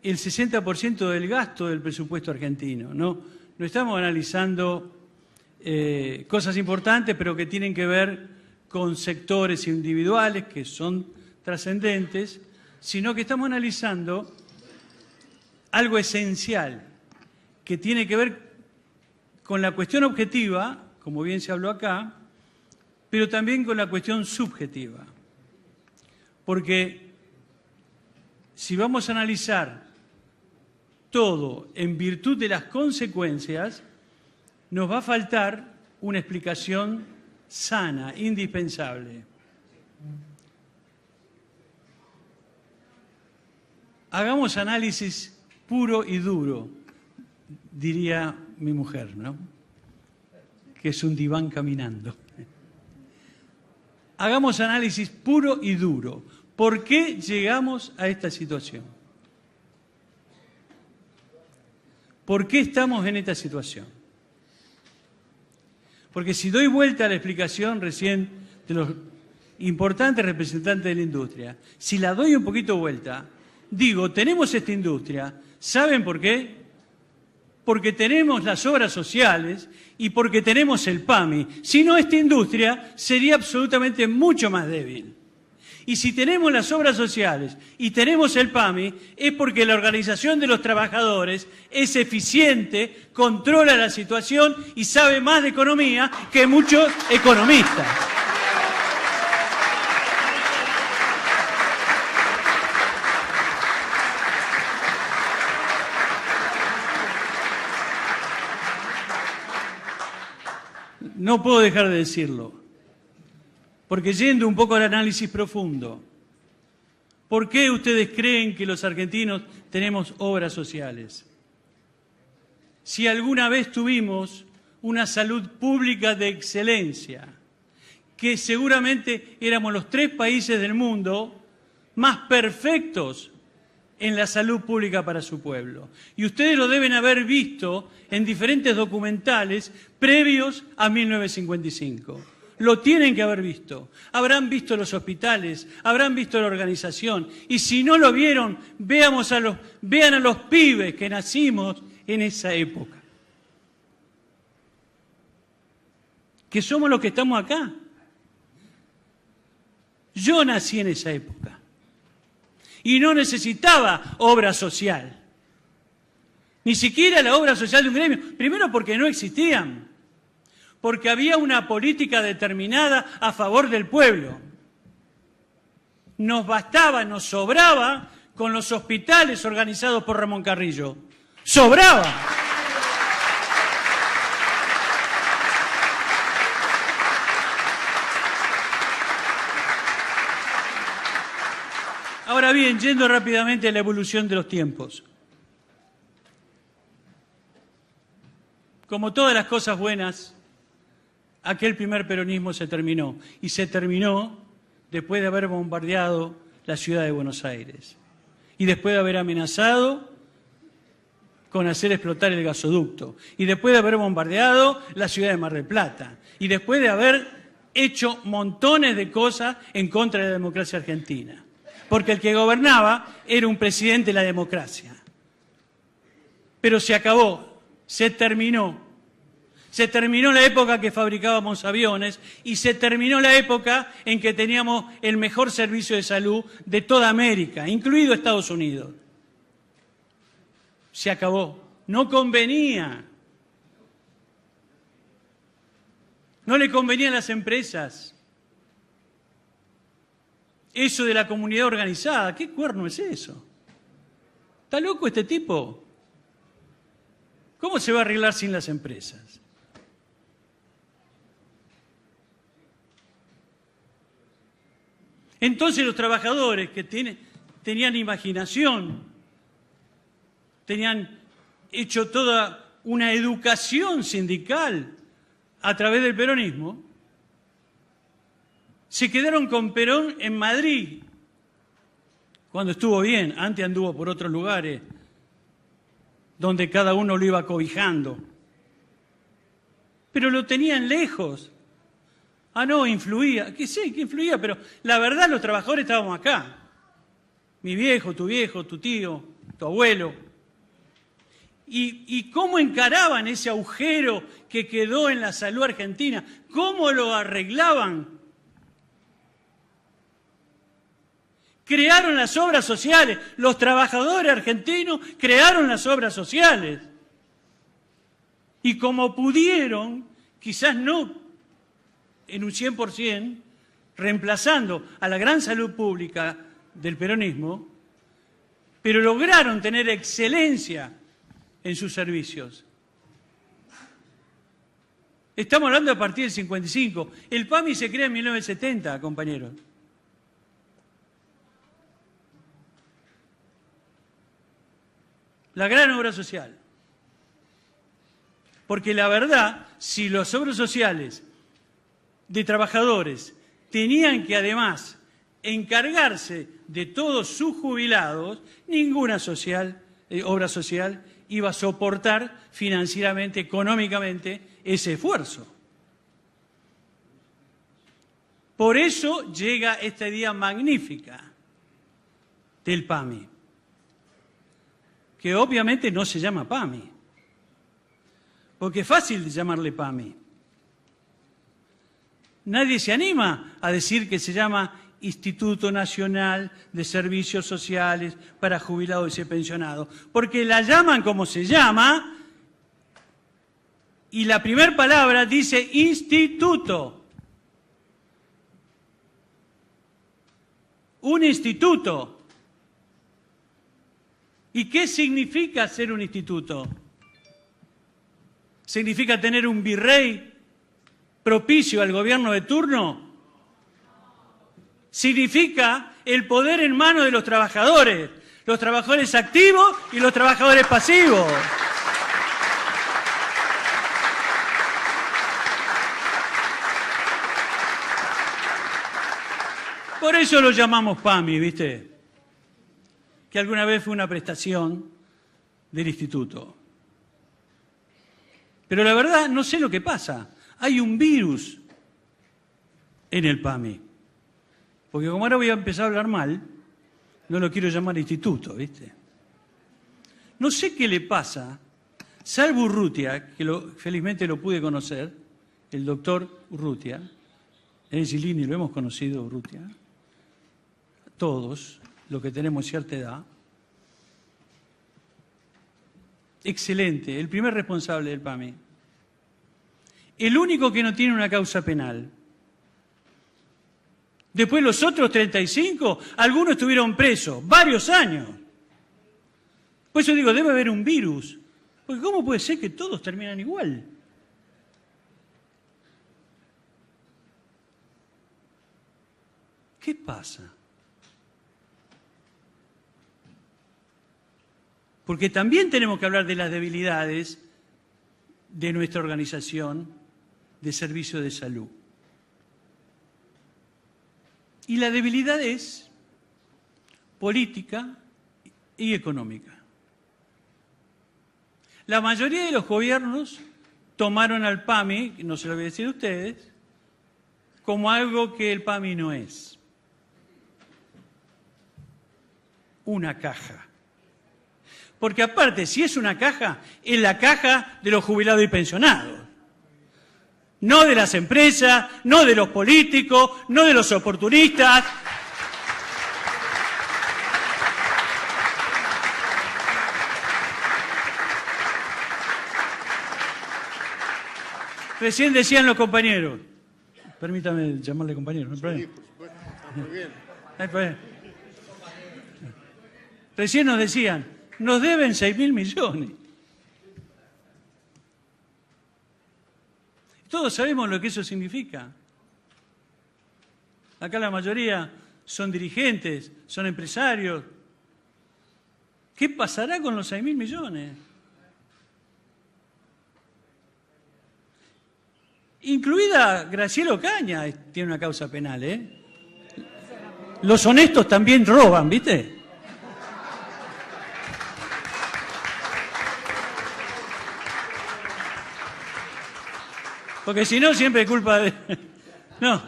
Speaker 7: el 60% del gasto del presupuesto argentino. No estamos analizando cosas importantes, pero que tienen que ver con sectores individuales que son trascendentes, sino que estamos analizando algo esencial que tiene que ver con la cuestión objetiva, como bien se habló acá, pero también con la cuestión subjetiva. Porque si vamos a analizar todo en virtud de las consecuencias, nos va a faltar una explicación sana, indispensable. Hagamos análisis puro y duro, diría mi mujer, ¿no? Que es un diván caminando. Hagamos análisis puro y duro. ¿Por qué llegamos a esta situación? ¿Por qué estamos en esta situación? Porque si doy vuelta a la explicación recién de los importantes representantes de la industria, si la doy un poquito vuelta, digo, tenemos esta industria, ¿saben por qué? Porque tenemos las obras sociales y porque tenemos el PAMI. Si no, esta industria sería absolutamente mucho más débil. Y si tenemos las obras sociales y tenemos el PAMI, es porque la organización de los trabajadores es eficiente, controla la situación y sabe más de economía que muchos economistas. No puedo dejar de decirlo, porque yendo un poco al análisis profundo, ¿por qué ustedes creen que los argentinos tenemos obras sociales? Si alguna vez tuvimos una salud pública de excelencia, que seguramente éramos los 3 países del mundo más perfectos en la salud pública para su pueblo. Y ustedes lo deben haber visto en diferentes documentales previos a 1955. Lo tienen que haber visto. Habrán visto los hospitales, habrán visto la organización. Y si no lo vieron, vean a los pibes que nacimos en esa época. Que somos los que estamos acá. Yo nací en esa época. Y no necesitaba obra social. Ni siquiera la obra social de un gremio. Primero porque no existían. Porque había una política determinada a favor del pueblo. Nos bastaba, nos sobraba con los hospitales organizados por Ramón Carrillo. ¡Sobraba! Ahora bien, yendo rápidamente a la evolución de los tiempos. Como todas las cosas buenas, aquel primer peronismo se terminó. Y se terminó después de haber bombardeado la ciudad de Buenos Aires. Y después de haber amenazado con hacer explotar el gasoducto. Y después de haber bombardeado la ciudad de Mar del Plata. Y después de haber hecho montones de cosas en contra de la democracia argentina. Porque el que gobernaba era un presidente de la democracia. Pero se acabó, se terminó. Se terminó la época que fabricábamos aviones y se terminó la época en que teníamos el mejor servicio de salud de toda América, incluido Estados Unidos. Se acabó. No convenía. No le convenían a las empresas. Eso de la comunidad organizada, ¿qué cuerno es eso? ¿Está loco este tipo? ¿Cómo se va a arreglar sin las empresas? Entonces los trabajadores que tenían imaginación, tenían hecho toda una educación sindical a través del peronismo, se quedaron con Perón en Madrid, cuando estuvo bien. Antes anduvo por otros lugares, donde cada uno lo iba cobijando. Pero lo tenían lejos. Ah, no, influía. Que sí, que influía, pero la verdad los trabajadores estábamos acá. Mi viejo, tu tío, tu abuelo. ¿Y cómo encaraban ese agujero que quedó en la salud argentina? ¿Cómo lo arreglaban? Crearon las obras sociales. Los trabajadores argentinos crearon las obras sociales. Y como pudieron, quizás no en un 100%, reemplazando a la gran salud pública del peronismo, pero lograron tener excelencia en sus servicios. Estamos hablando a partir del 55. El PAMI se crea en 1970, compañeros. La gran obra social. Porque la verdad, si las obras sociales de trabajadores tenían que además encargarse de todos sus jubilados, ninguna obra social iba a soportar financieramente, económicamente, ese esfuerzo. Por eso llega esta idea magnífica del PAMI, que obviamente no se llama PAMI, porque es fácil de llamarle PAMI. Nadie se anima a decir que se llama Instituto Nacional de Servicios Sociales para Jubilados y Pensionados, porque la llaman como se llama y la primera palabra dice instituto. Un instituto. ¿Y qué significa ser un instituto? ¿Significa tener un virrey propicio al gobierno de turno? Significa el poder en manos de los trabajadores activos y los trabajadores pasivos. Por eso lo llamamos PAMI, ¿viste? Que alguna vez fue una prestación del instituto. Pero la verdad, no sé lo que pasa. Hay un virus en el PAMI. Porque como ahora voy a empezar a hablar mal, no lo quiero llamar instituto, ¿viste? No sé qué le pasa, salvo Urrutia, que felizmente lo pude conocer, el doctor Urrutia, en Gilini lo hemos conocido, Urrutia, todos, los que tenemos cierta edad. Excelente, el primer responsable del PAMI. El único que no tiene una causa penal. Después los otros 35, algunos estuvieron presos, varios años. Por eso digo, debe haber un virus. Porque ¿cómo puede ser que todos terminan igual? ¿Qué pasa? Porque también tenemos que hablar de las debilidades de nuestra organización de servicio de salud. Y la debilidad es política y económica. La mayoría de los gobiernos tomaron al PAMI, no se lo voy a decir a ustedes, como algo que el PAMI no es. Una caja. Porque aparte, si es una caja, es la caja de los jubilados y pensionados. No de las empresas, no de los políticos, no de los oportunistas. Recién decían los compañeros, permítame llamarle compañero, no hay problema.
Speaker 6: Sí, por supuesto, está muy bien.
Speaker 7: No hay problema. Recién nos decían, nos deben 6.000 millones. Todos sabemos lo que eso significa. Acá la mayoría son dirigentes, son empresarios. ¿Qué pasará con los 6.000 millones? Incluida Graciela Ocaña tiene una causa penal, ¿eh? Los honestos también roban, ¿viste? Porque si no, siempre es culpa de... No.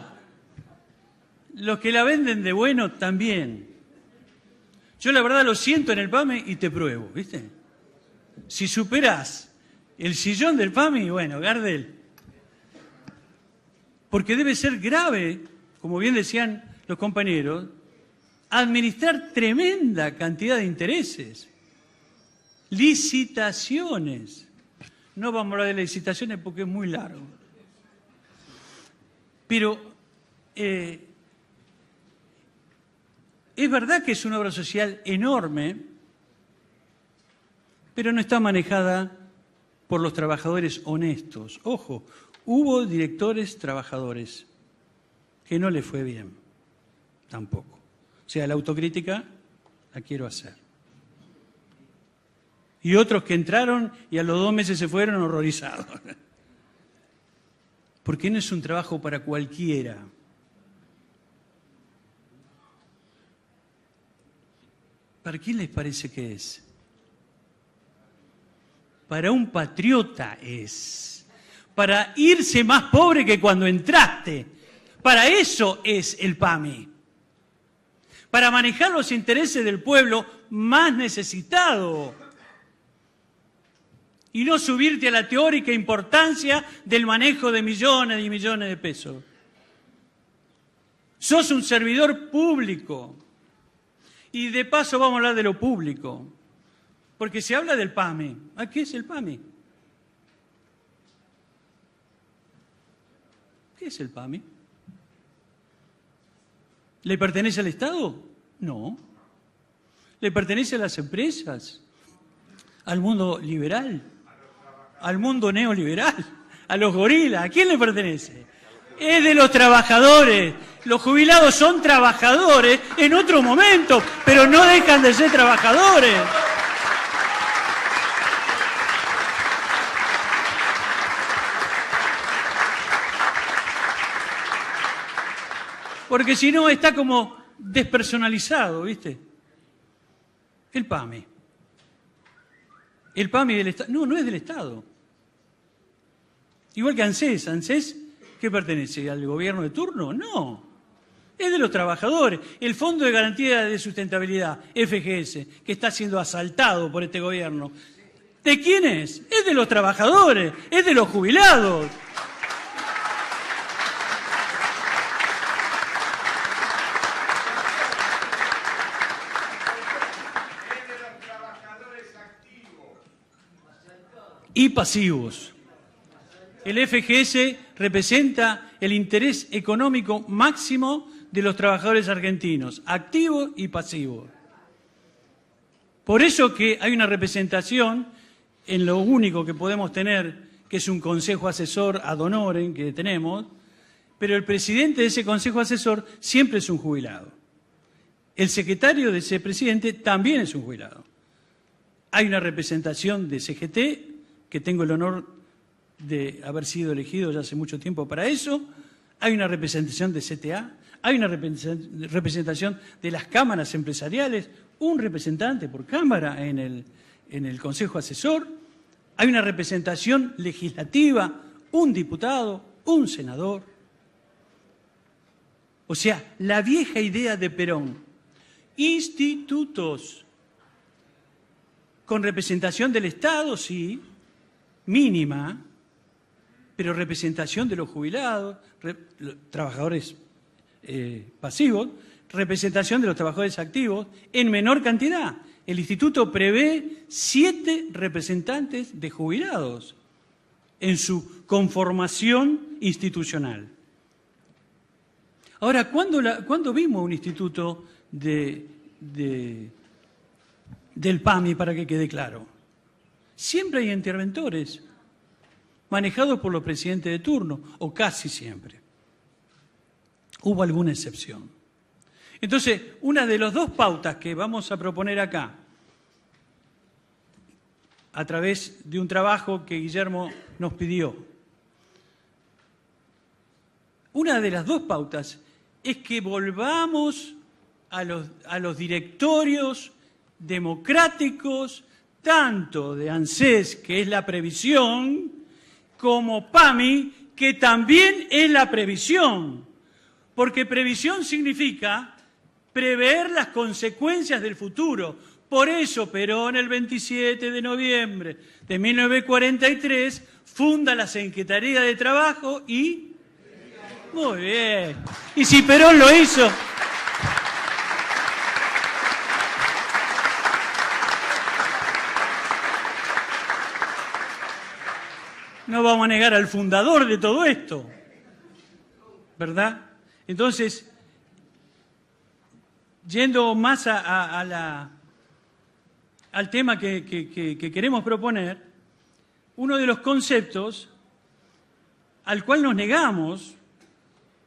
Speaker 7: Los que la venden de bueno también. Yo la verdad lo siento en el PAMI y te pruebo, ¿viste? Si superás el sillón del PAMI, bueno, Gardel. Porque debe ser grave, como bien decían los compañeros, administrar tremenda cantidad de intereses, licitaciones. No vamos a hablar de licitaciones porque es muy largo. Pero es verdad que es una obra social enorme, pero no está manejada por los trabajadores honestos. Ojo, hubo directores trabajadores que no les fue bien, tampoco. O sea, la autocrítica la quiero hacer. Y otros que entraron y a los 2 meses se fueron horrorizados. Porque no es un trabajo para cualquiera. ¿Para quién les parece que es? Para un patriota es. Para irse más pobre que cuando entraste. Para eso es el PAMI. Para manejar los intereses del pueblo más necesitado. Y no subirte a la teórica importancia del manejo de millones y millones de pesos. Sos un servidor público. Y de paso vamos a hablar de lo público. Porque se habla del PAMI. ¿A qué es el PAMI? ¿Qué es el PAMI? ¿Le pertenece al Estado? No. ¿Le pertenece a las empresas? ¿Al mundo liberal? ¿Al mundo neoliberal? ¿A los gorilas? ¿A quién le pertenece? Es de los trabajadores. Los jubilados son trabajadores en otro momento, pero no dejan de ser trabajadores. Porque si no está como despersonalizado, ¿viste? El PAMI. El PAMI del Estado. No, no es del Estado. Igual que ANSES. ¿ANSES qué pertenece? ¿Al gobierno de turno? No. Es de los trabajadores. El Fondo de Garantía de Sustentabilidad, FGS, que está siendo asaltado por este gobierno. ¿De quién es? Es de los trabajadores, es de los jubilados. Y pasivos. El FGS representa el interés económico máximo de los trabajadores argentinos, activo y pasivo. Por eso que hay una representación en lo único que podemos tener, que es un consejo asesor ad honorem que tenemos, pero el presidente de ese consejo asesor siempre es un jubilado. El secretario de ese presidente también es un jubilado. Hay una representación de CGT, que tengo el honor de haber sido elegido ya hace mucho tiempo para eso. Hay una representación de CTA, hay una representación de las cámaras empresariales, un representante por cámara en el Consejo Asesor, hay una representación legislativa, un diputado, un senador. O sea, la vieja idea de Perón, institutos con representación del Estado, sí, mínima, pero representación de los jubilados, trabajadores pasivos, representación de los trabajadores activos en menor cantidad. El instituto prevé 7 representantes de jubilados en su conformación institucional. Ahora, ¿cuándo vimos un instituto del PAMI, para que quede claro? Siempre hay interventores manejados por los presidentes de turno, o casi siempre. Hubo alguna excepción. Entonces, una de las 2 pautas que vamos a proponer acá, a través de un trabajo que Guillermo nos pidió, una de las 2 pautas es que volvamos a los directorios democráticos, tanto de ANSES, que es la previsión, como PAMI, que también es la previsión. Porque previsión significa prever las consecuencias del futuro. Por eso Perón, el 27 de noviembre de 1943, funda la Secretaría de Trabajo y... Muy bien. Y si Perón lo hizo... No vamos a negar al fundador de todo esto, ¿verdad? Entonces, yendo más al tema que queremos proponer, uno de los conceptos al cual nos negamos,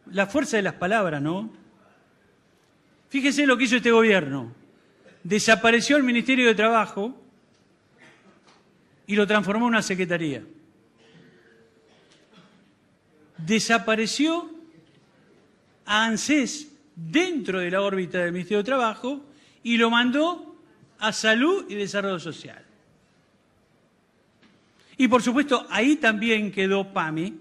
Speaker 7: la fuerza de las palabras, ¿no? Fíjese lo que hizo este gobierno. Desapareció el Ministerio de Trabajo y lo transformó en una secretaría. Desapareció a ANSES dentro de la órbita del Ministerio de Trabajo y lo mandó a Salud y Desarrollo Social. Y por supuesto, ahí también quedó PAMI.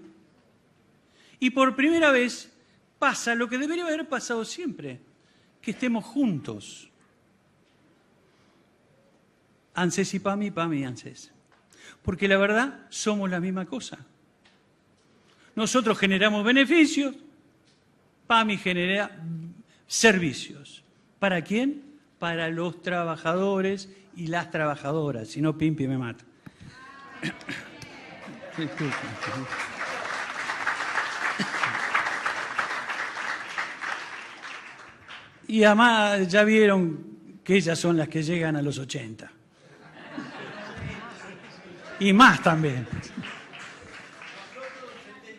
Speaker 7: Y por primera vez pasa lo que debería haber pasado siempre, que estemos juntos. ANSES y PAMI, PAMI y ANSES. Porque la verdad, somos la misma cosa. Nosotros generamos beneficios, PAMI genera servicios. ¿Para quién? Para los trabajadores y las trabajadoras. Si no, Pimpi me mata. Y además ya vieron que ellas son las que llegan a los 80. Y más también.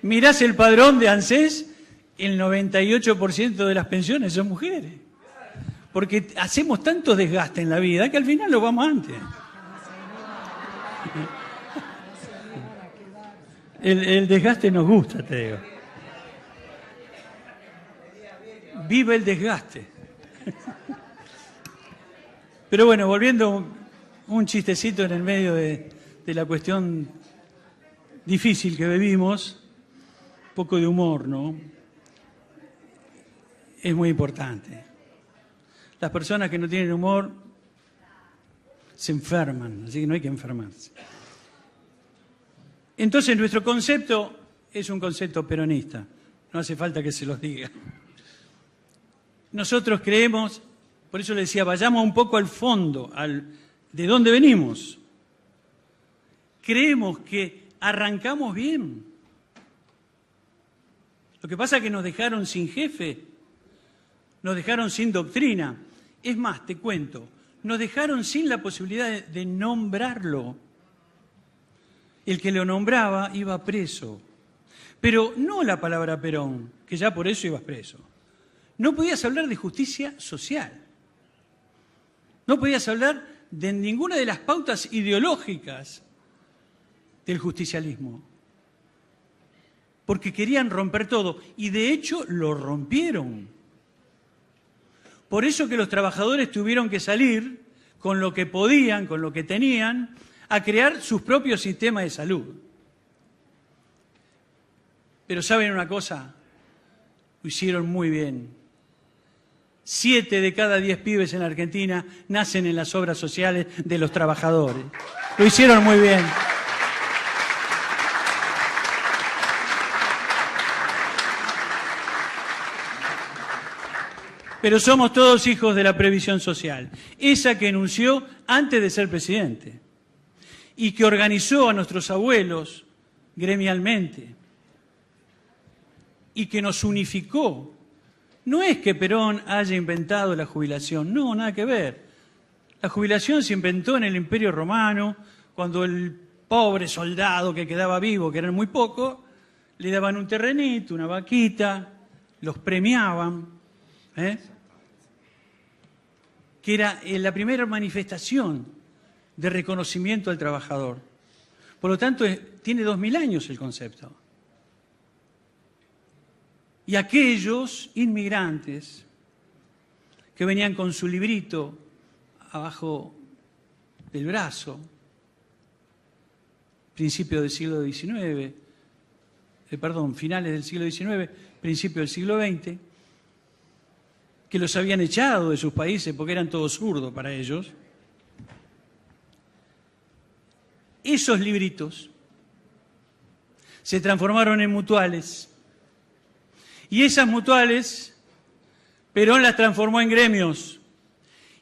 Speaker 7: Mirás el padrón de ANSES, el 98% de las pensiones son mujeres. Porque hacemos tanto desgaste en la vida que al final lo vamos antes. El desgaste nos gusta, te digo. Viva el desgaste. Pero bueno, volviendo un chistecito en el medio de la cuestión difícil que vivimos, un poco de humor, ¿no? Es muy importante. Las personas que no tienen humor se enferman, así que no hay que enfermarse. Entonces nuestro concepto es un concepto peronista, no hace falta que se los diga. Nosotros creemos, por eso le decía, vayamos un poco al fondo, de dónde venimos. Creemos que arrancamos bien. Lo que pasa es que nos dejaron sin jefe, nos dejaron sin doctrina. Es más, te cuento, nos dejaron sin la posibilidad de nombrarlo. El que lo nombraba iba preso. Pero no la palabra Perón, que ya por eso ibas preso. No podías hablar de justicia social. No podías hablar de ninguna de las pautas ideológicas del justicialismo. Porque querían romper todo. Y de hecho lo rompieron. Por eso que los trabajadores tuvieron que salir con lo que podían, con lo que tenían, a crear sus propios sistemas de salud. Pero ¿saben una cosa? Lo hicieron muy bien. 7 de cada 10 pibes en la Argentina nacen en las obras sociales de los trabajadores. Lo hicieron muy bien. Pero somos todos hijos de la previsión social, esa que enunció antes de ser presidente y que organizó a nuestros abuelos gremialmente y que nos unificó. No es que Perón haya inventado la jubilación, no, nada que ver. La jubilación se inventó en el Imperio Romano, cuando el pobre soldado que quedaba vivo, que eran muy pocos, le daban un terrenito, una vaquita, los premiaban, que era la primera manifestación de reconocimiento al trabajador. Por lo tanto, tiene 2000 años el concepto. Y aquellos inmigrantes que venían con su librito abajo del brazo, principio del siglo XIX, finales del siglo XIX, principio del siglo XX, que los habían echado de sus países porque eran todos zurdos para ellos, esos libritos se transformaron en mutuales. Y esas mutuales, Perón las transformó en gremios.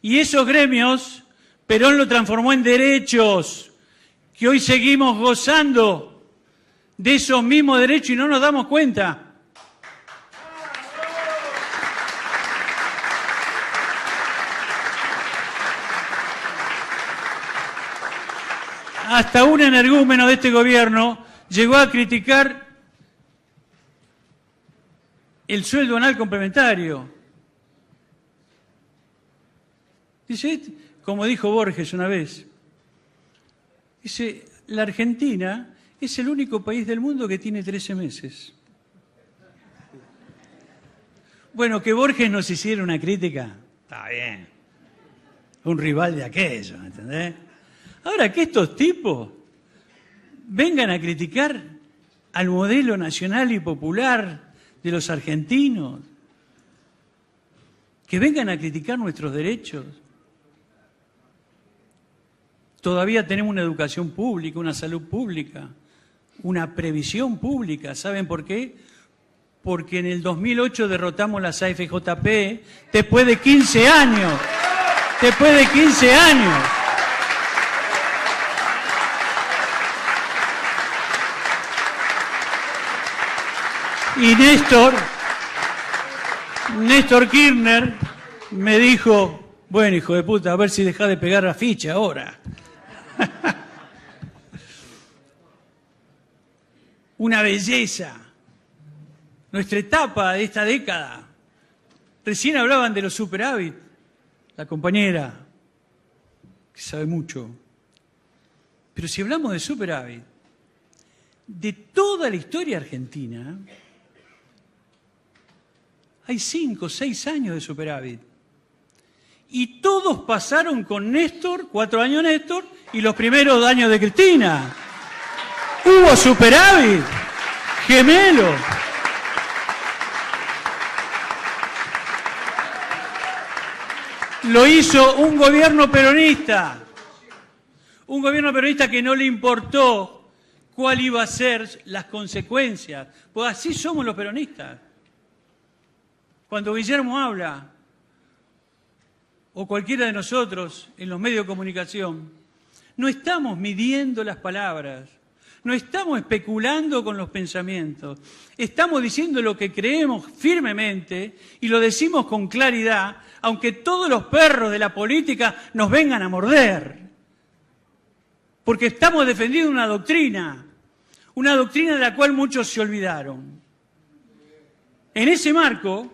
Speaker 7: Y esos gremios, Perón los transformó en derechos, que hoy seguimos gozando. de esos mismos derechos y no nos damos cuenta. Hasta un energúmeno de este gobierno llegó a criticar el sueldo anual complementario. Dice, como dijo Borges una vez, dice, la Argentina es el único país del mundo que tiene 13 meses. Bueno, que Borges nos hiciera una crítica, está bien. Un rival de aquello, ¿entendés? Ahora, que estos tipos vengan a criticar al modelo nacional y popular de los argentinos, que vengan a criticar nuestros derechos. Todavía tenemos una educación pública, una salud pública, una previsión pública. ¿Saben por qué? Porque en el 2008 derrotamos las AFJP después de 15 años. Después de 15 años. Y Néstor Kirchner me dijo, bueno, hijo de puta, a ver si dejás de pegar la ficha ahora. Una belleza. Nuestra etapa de esta década. Recién hablaban de los superávit. La compañera, que sabe mucho. Pero si hablamos de superávit, de toda la historia argentina, hay 5 o 6 años de superávit. Y todos pasaron con Néstor, 4 años Néstor, y los primeros años de Cristina. Hubo superávit, gemelo. Lo hizo un gobierno peronista que no le importó cuál iba a ser las consecuencias, pues así somos los peronistas. Cuando Guillermo habla, o cualquiera de nosotros en los medios de comunicación, no estamos midiendo las palabras, no estamos especulando con los pensamientos, estamos diciendo lo que creemos firmemente y lo decimos con claridad, aunque todos los perros de la política nos vengan a morder. Porque estamos defendiendo una doctrina de la cual muchos se olvidaron. En ese marco,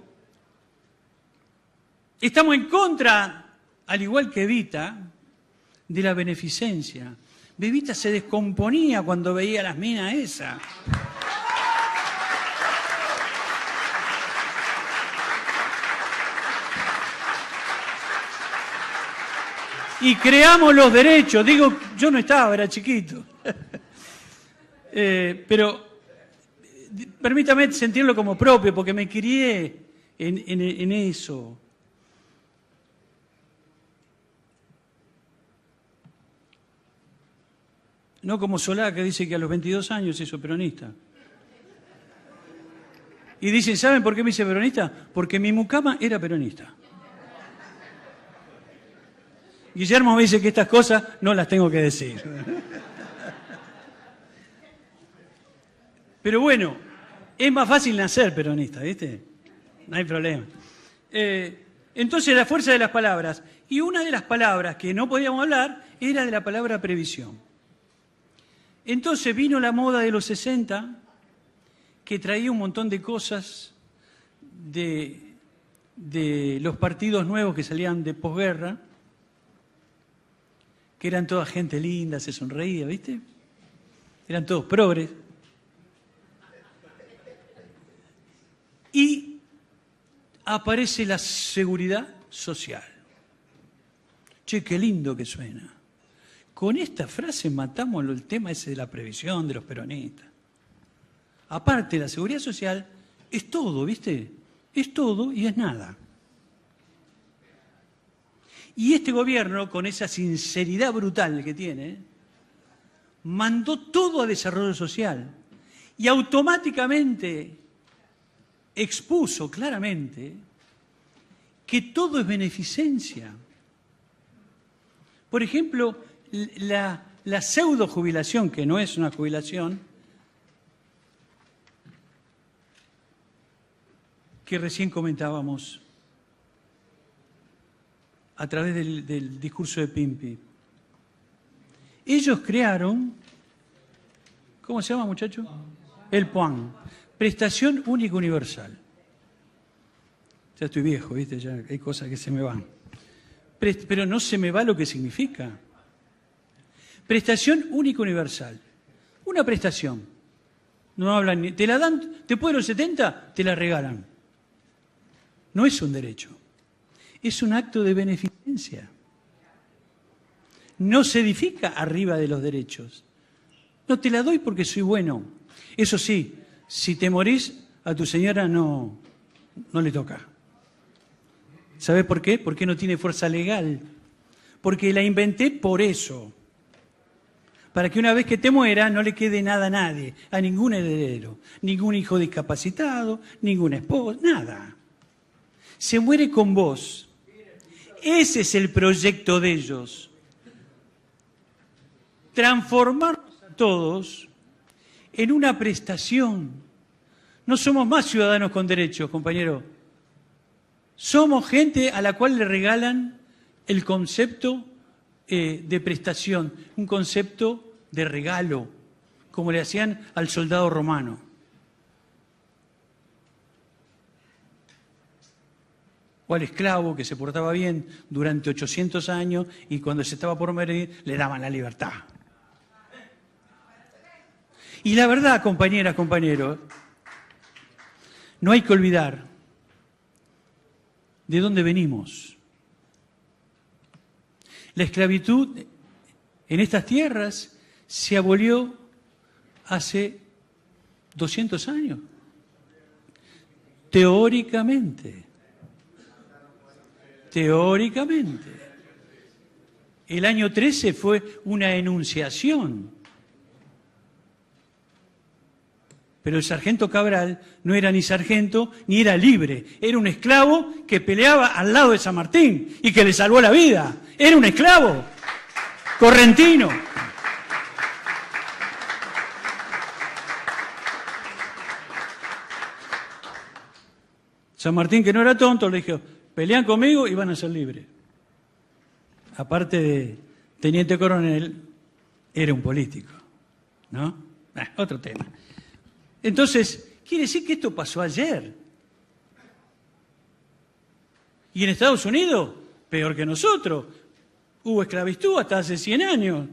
Speaker 7: estamos en contra, al igual que Evita, de la beneficencia. Evita se descomponía cuando veía las minas esas. Y creamos los derechos. Digo, yo no estaba, era chiquito. Pero permítame sentirlo como propio, porque me crié en eso. No como Solá, que dice que a los 22 años se hizo peronista. Y dicen, ¿saben por qué me hice peronista? Porque mi mucama era peronista. Guillermo me dice que estas cosas no las tengo que decir. Pero bueno, es más fácil nacer peronista, ¿viste? No hay problema. Entonces, la fuerza de las palabras. Y una de las palabras que no podíamos hablar era de la palabra previsión. Entonces vino la moda de los 60, que traía un montón de cosas de los partidos nuevos que salían de posguerra, que eran toda gente linda, se sonreía, ¿viste? Eran todos progres. Y aparece la seguridad social. Che, qué lindo que suena. Con esta frase matamos el tema ese de la previsión de los peronistas. Aparte, la seguridad social es todo, ¿viste? Es todo y es nada. Y este gobierno, con esa sinceridad brutal que tiene, mandó todo a desarrollo social y automáticamente expuso claramente que todo es beneficencia. Por ejemplo, la pseudo jubilación, que no es una jubilación, que recién comentábamos a través del discurso de Pimpi. Ellos crearon, ¿cómo se llama, muchacho? El PUAN, Prestación Única Universal. Ya estoy viejo, ¿viste? Ya hay cosas que se me van. Pero no se me va lo que significa. Prestación Única Universal. Una prestación. No hablan ni... Te la dan, después de los 70, te la regalan. No es un derecho. Es un acto de beneficencia. No se edifica arriba de los derechos. No te la doy porque soy bueno. Eso sí, si te morís, a tu señora no le toca. ¿Sabes por qué? Porque no tiene fuerza legal. Porque la inventé por eso. Para que una vez que te muera no le quede nada a nadie, a ningún heredero, ningún hijo discapacitado, ninguna esposa, nada. Se muere con vos. Ese es el proyecto de ellos. Transformarnos a todos en una prestación. No somos más ciudadanos con derechos, compañero. Somos gente a la cual le regalan el concepto de prestación, un concepto de regalo, como le hacían al soldado romano. O al esclavo que se portaba bien durante 800 años y cuando se estaba por morir le daban la libertad. Y la verdad, compañeras, compañeros, no hay que olvidar de dónde venimos. La esclavitud en estas tierras se abolió hace 200 años. Teóricamente. Teóricamente. El año 13 fue una enunciación. Pero el sargento Cabral no era ni sargento ni era libre. Era un esclavo que peleaba al lado de San Martín y que le salvó la vida. Era un esclavo correntino. San Martín, que no era tonto, le dijo, pelean conmigo y van a ser libres. Aparte de teniente coronel, era un político, ¿no? Otro tema. Entonces, quiere decir que esto pasó ayer. Y en Estados Unidos, peor que nosotros, hubo esclavitud hasta hace 100 años.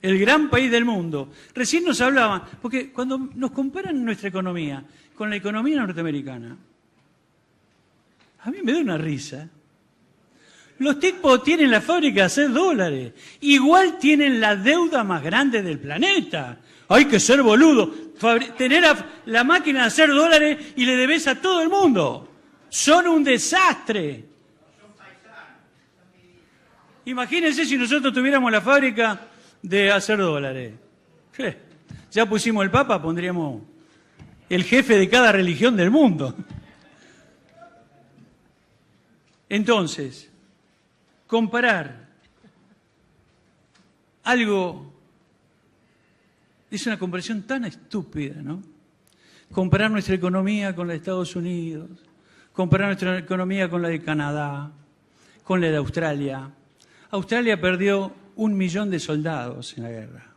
Speaker 7: El gran país del mundo. Recién nos hablaban, porque cuando nos comparan nuestra economía con la economía norteamericana, a mí me da una risa. Los tipos tienen la fábrica de hacer dólares. Igual tienen la deuda más grande del planeta. Hay que ser boludo. Tener la máquina de hacer dólares y le debes a todo el mundo. Son un desastre. Imagínense si nosotros tuviéramos la fábrica de hacer dólares. Ya pusimos el Papa, pondríamos el jefe de cada religión del mundo. Entonces, comparar algo es una comparación tan estúpida, ¿no? Comparar nuestra economía con la de Estados Unidos, comparar nuestra economía con la de Canadá, con la de Australia. Australia perdió 1 millón de soldados en la guerra.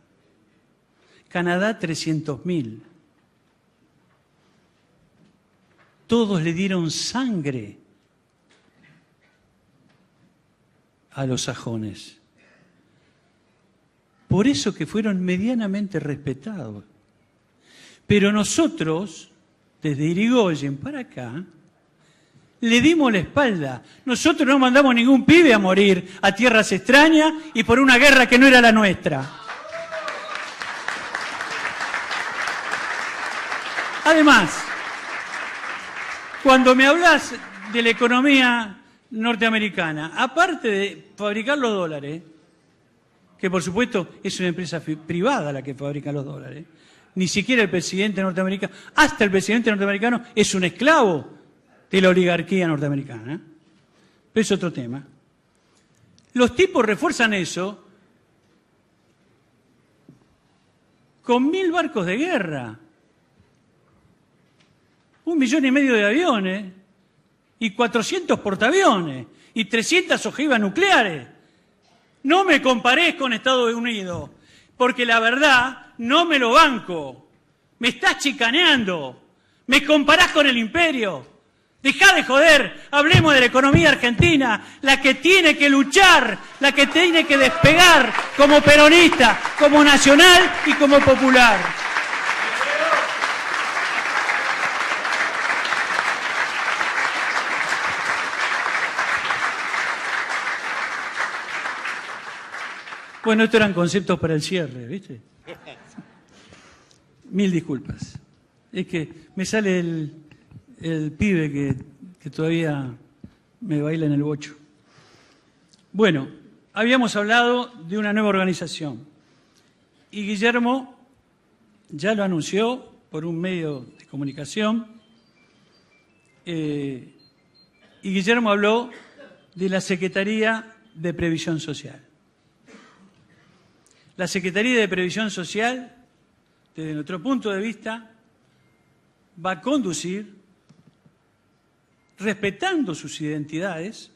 Speaker 7: Canadá, 300.000. Todos le dieron sangre a los sajones. Por eso que fueron medianamente respetados. Pero nosotros, desde Irigoyen para acá, le dimos la espalda. Nosotros no mandamos ningún pibe a morir a tierras extrañas y por una guerra que no era la nuestra. Además, cuando me hablas de la economía norteamericana, aparte de fabricar los dólares, que por supuesto es una empresa privada la que fabrica los dólares, ni siquiera el presidente norteamericano, hasta el presidente norteamericano es un esclavo de la oligarquía norteamericana. Pero es otro tema. Los tipos refuerzan eso con 1000 barcos de guerra. 1,5 millones de aviones y 400 portaaviones y 300 ojivas nucleares. No me comparés con Estados Unidos, porque la verdad no me lo banco. Me estás chicaneando. Me comparás con el imperio. Dejá de joder, hablemos de la economía argentina, la que tiene que luchar, la que tiene que despegar como peronista, como nacional y como popular. Bueno, estos eran conceptos para el cierre, ¿viste? Mil disculpas. Es que me sale el pibe que todavía me baila en el bocho. Bueno, habíamos hablado de una nueva organización y Guillermo ya lo anunció por un medio de comunicación y Guillermo habló de la Secretaría de Previsión Social. La Secretaría de Previsión Social, desde nuestro punto de vista, va a conducir, respetando sus identidades,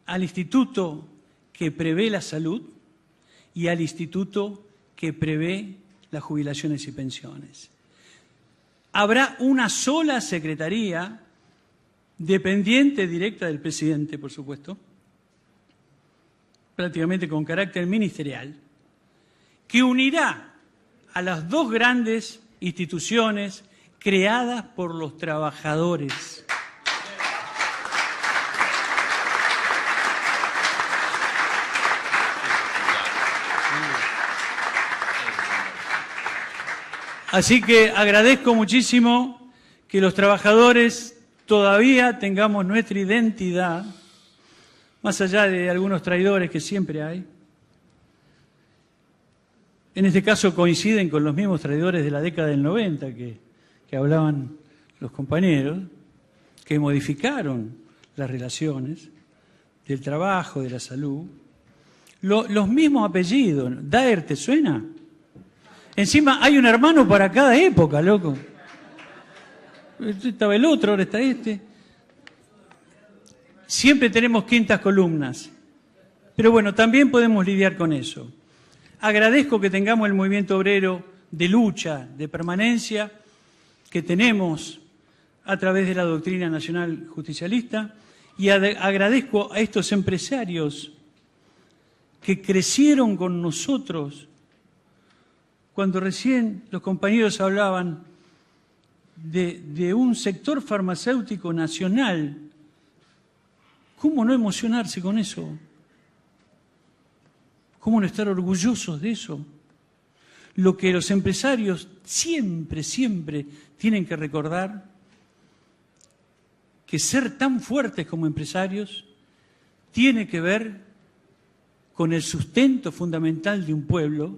Speaker 7: al instituto que prevé la salud y al instituto que prevé las jubilaciones y pensiones. Habrá una sola secretaría, dependiente directa del presidente, por supuesto, prácticamente con carácter ministerial, que unirá a las dos grandes instituciones creadas por los trabajadores. Así que agradezco muchísimo que los trabajadores todavía tengamos nuestra identidad, más allá de algunos traidores que siempre hay. En este caso coinciden con los mismos traidores de la década del 90 que hablaban los compañeros, que modificaron las relaciones del trabajo, de la salud. Los mismos apellidos. ¿Daer te suena? Encima hay un hermano para cada época, loco. Estaba el otro, ahora está este. Siempre tenemos quintas columnas. Pero bueno, también podemos lidiar con eso. Agradezco que tengamos el movimiento obrero de lucha, de permanencia, que tenemos a través de la doctrina nacional justicialista, y agradezco a estos empresarios que crecieron con nosotros. Cuando recién los compañeros hablaban de un sector farmacéutico nacional, ¿cómo no emocionarse con eso? ¿Cómo no estar orgullosos de eso? Lo que los empresarios siempre tienen que recordar, que ser tan fuertes como empresarios tiene que ver con el sustento fundamental de un pueblo,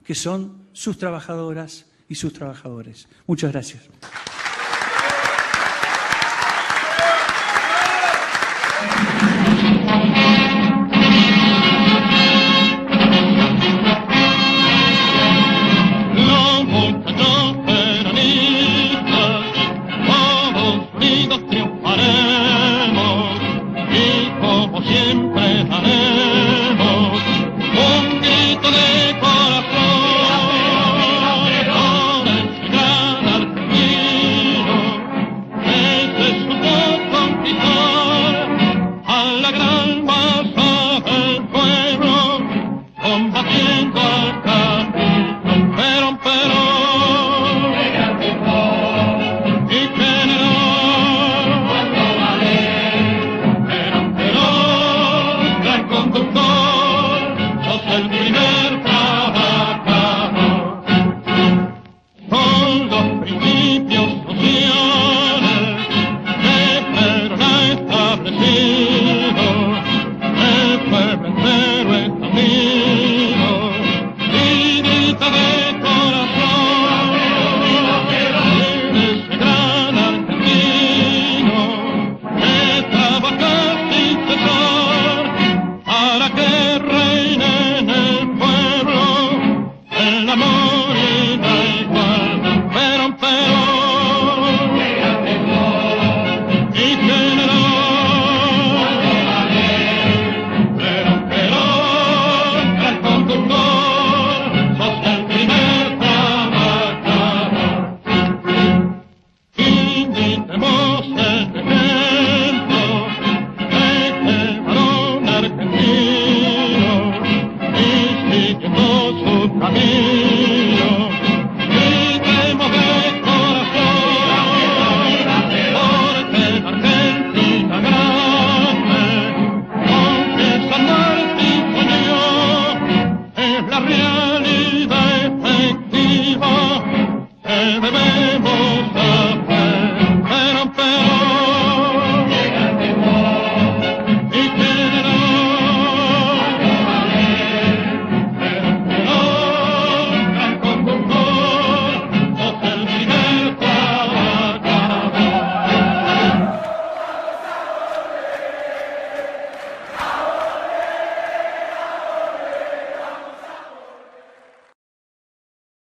Speaker 7: que son sus trabajadoras y sus trabajadores. Muchas gracias.